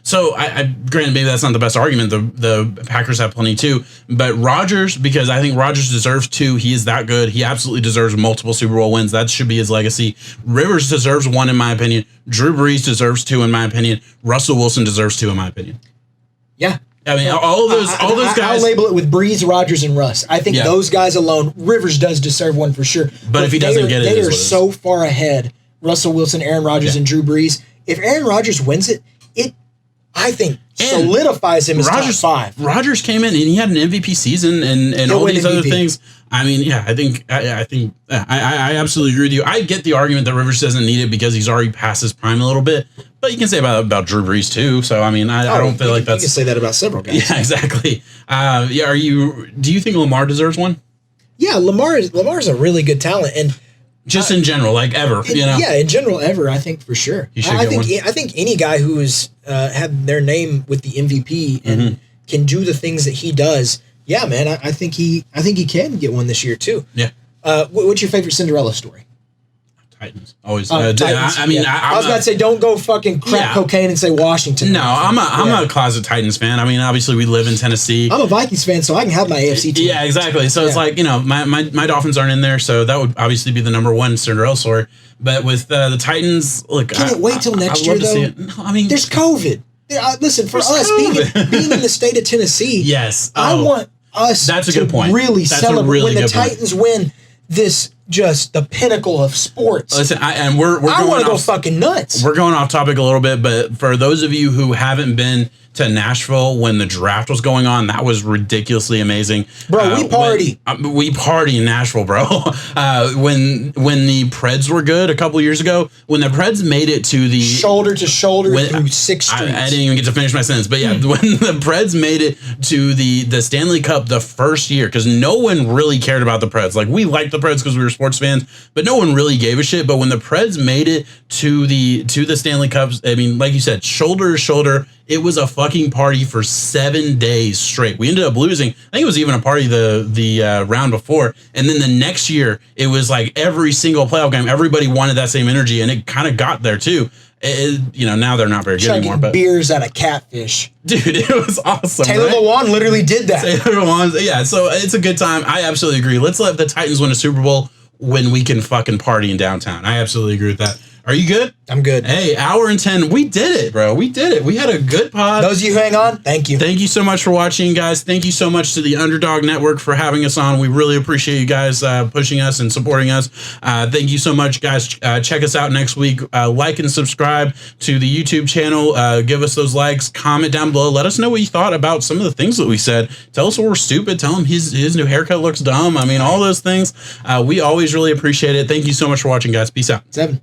So I granted maybe that's not the best argument. The Packers have plenty too. But Rodgers, because I think Rodgers deserves 2. He is that good. He absolutely deserves multiple Super Bowl wins. That should be his legacy. Rivers deserves 1 in my opinion. Drew Brees deserves 2 in my opinion. Russell Wilson deserves 2 in my opinion. Yeah. I mean, all those guys. I'll label it with Brees, Rodgers, and Russ. I think those guys alone, Rivers does deserve 1 for sure. But if he doesn't get it, they are so far ahead. Russell Wilson, Aaron Rodgers, and Drew Brees. If Aaron Rodgers wins it, I think solidifies him as top 5. Rodgers came in and he had an MVP season and all these other things. I mean, yeah, I absolutely agree with you. I get the argument that Rivers doesn't need it because he's already past his prime a little bit, but you can say about Drew Brees too. So I mean, I don't feel like that's. You can say that about several guys. Yeah, exactly. Do you think Lamar deserves 1? Yeah, Lamar's a really good talent, and Just in general, like ever, Yeah, in general, ever. I think for sure. I think any guy who has had their name with the MVP and can do the things that he does. Yeah, man. I think he can get one this year too. Yeah. What's your favorite Cinderella story? Titans always. Titans. I was about to say, don't go fucking crack cocaine and say Washington. No, I'm a closet Titans fan. I mean, obviously we live in Tennessee. I'm a Vikings fan, so I can have my AFC team. Yeah, exactly. So it's like, my Dolphins aren't in there, so that would obviously be the number one Cinderella story. But with the Titans, look, can it wait till next year though? No, I mean, there's COVID. Listen, for us being in the state of Tennessee, yes, I want us. That's a good point. Really celebrate when the Titans win this. Just the pinnacle of sports. Listen, I want to go fucking nuts. We're going off topic a little bit, but for those of you who haven't been to Nashville when the draft was going on, that was ridiculously amazing. Bro, we party. We party in Nashville, bro. When the Preds were good a couple years ago, when the Preds made it to the shoulder to shoulder through 6 streets. I didn't even get to finish my sentence, but yeah, when the Preds made it to the Stanley Cup the first year, because no one really cared about the Preds. Like, we liked the Preds because we were sports fans, but no one really gave a shit. But when the Preds made it to the Stanley Cups, I mean, like you said, shoulder to shoulder, it was a fucking party for 7 days straight. We ended up losing. I think it was even a party the round before. And then the next year, it was like every single playoff game, everybody wanted that same energy, and it kind of got there too. Now they're not very good anymore. But beers out of Catfish. Dude, it was awesome. Taylor Lewan literally did that. Taylor Lewan, yeah, so it's a good time. I absolutely agree. Let's let the Titans win a Super Bowl when we can fucking party in downtown. I absolutely agree with that. Are you good? I'm good. Hey, hour and 10. We did it, bro. We did it. We had a good pod. Those of you who hang on, thank you. Thank you so much for watching, guys. Thank you so much to the Underdog Network for having us on. We really appreciate you guys pushing us and supporting us. Thank you so much, guys. Check us out next week. Like and subscribe to the YouTube channel. Give us those likes. Comment down below. Let us know what you thought about some of the things that we said. Tell us we're stupid. Tell him his new haircut looks dumb. I mean, all those things. We always really appreciate it. Thank you so much for watching, guys. Peace out. 7.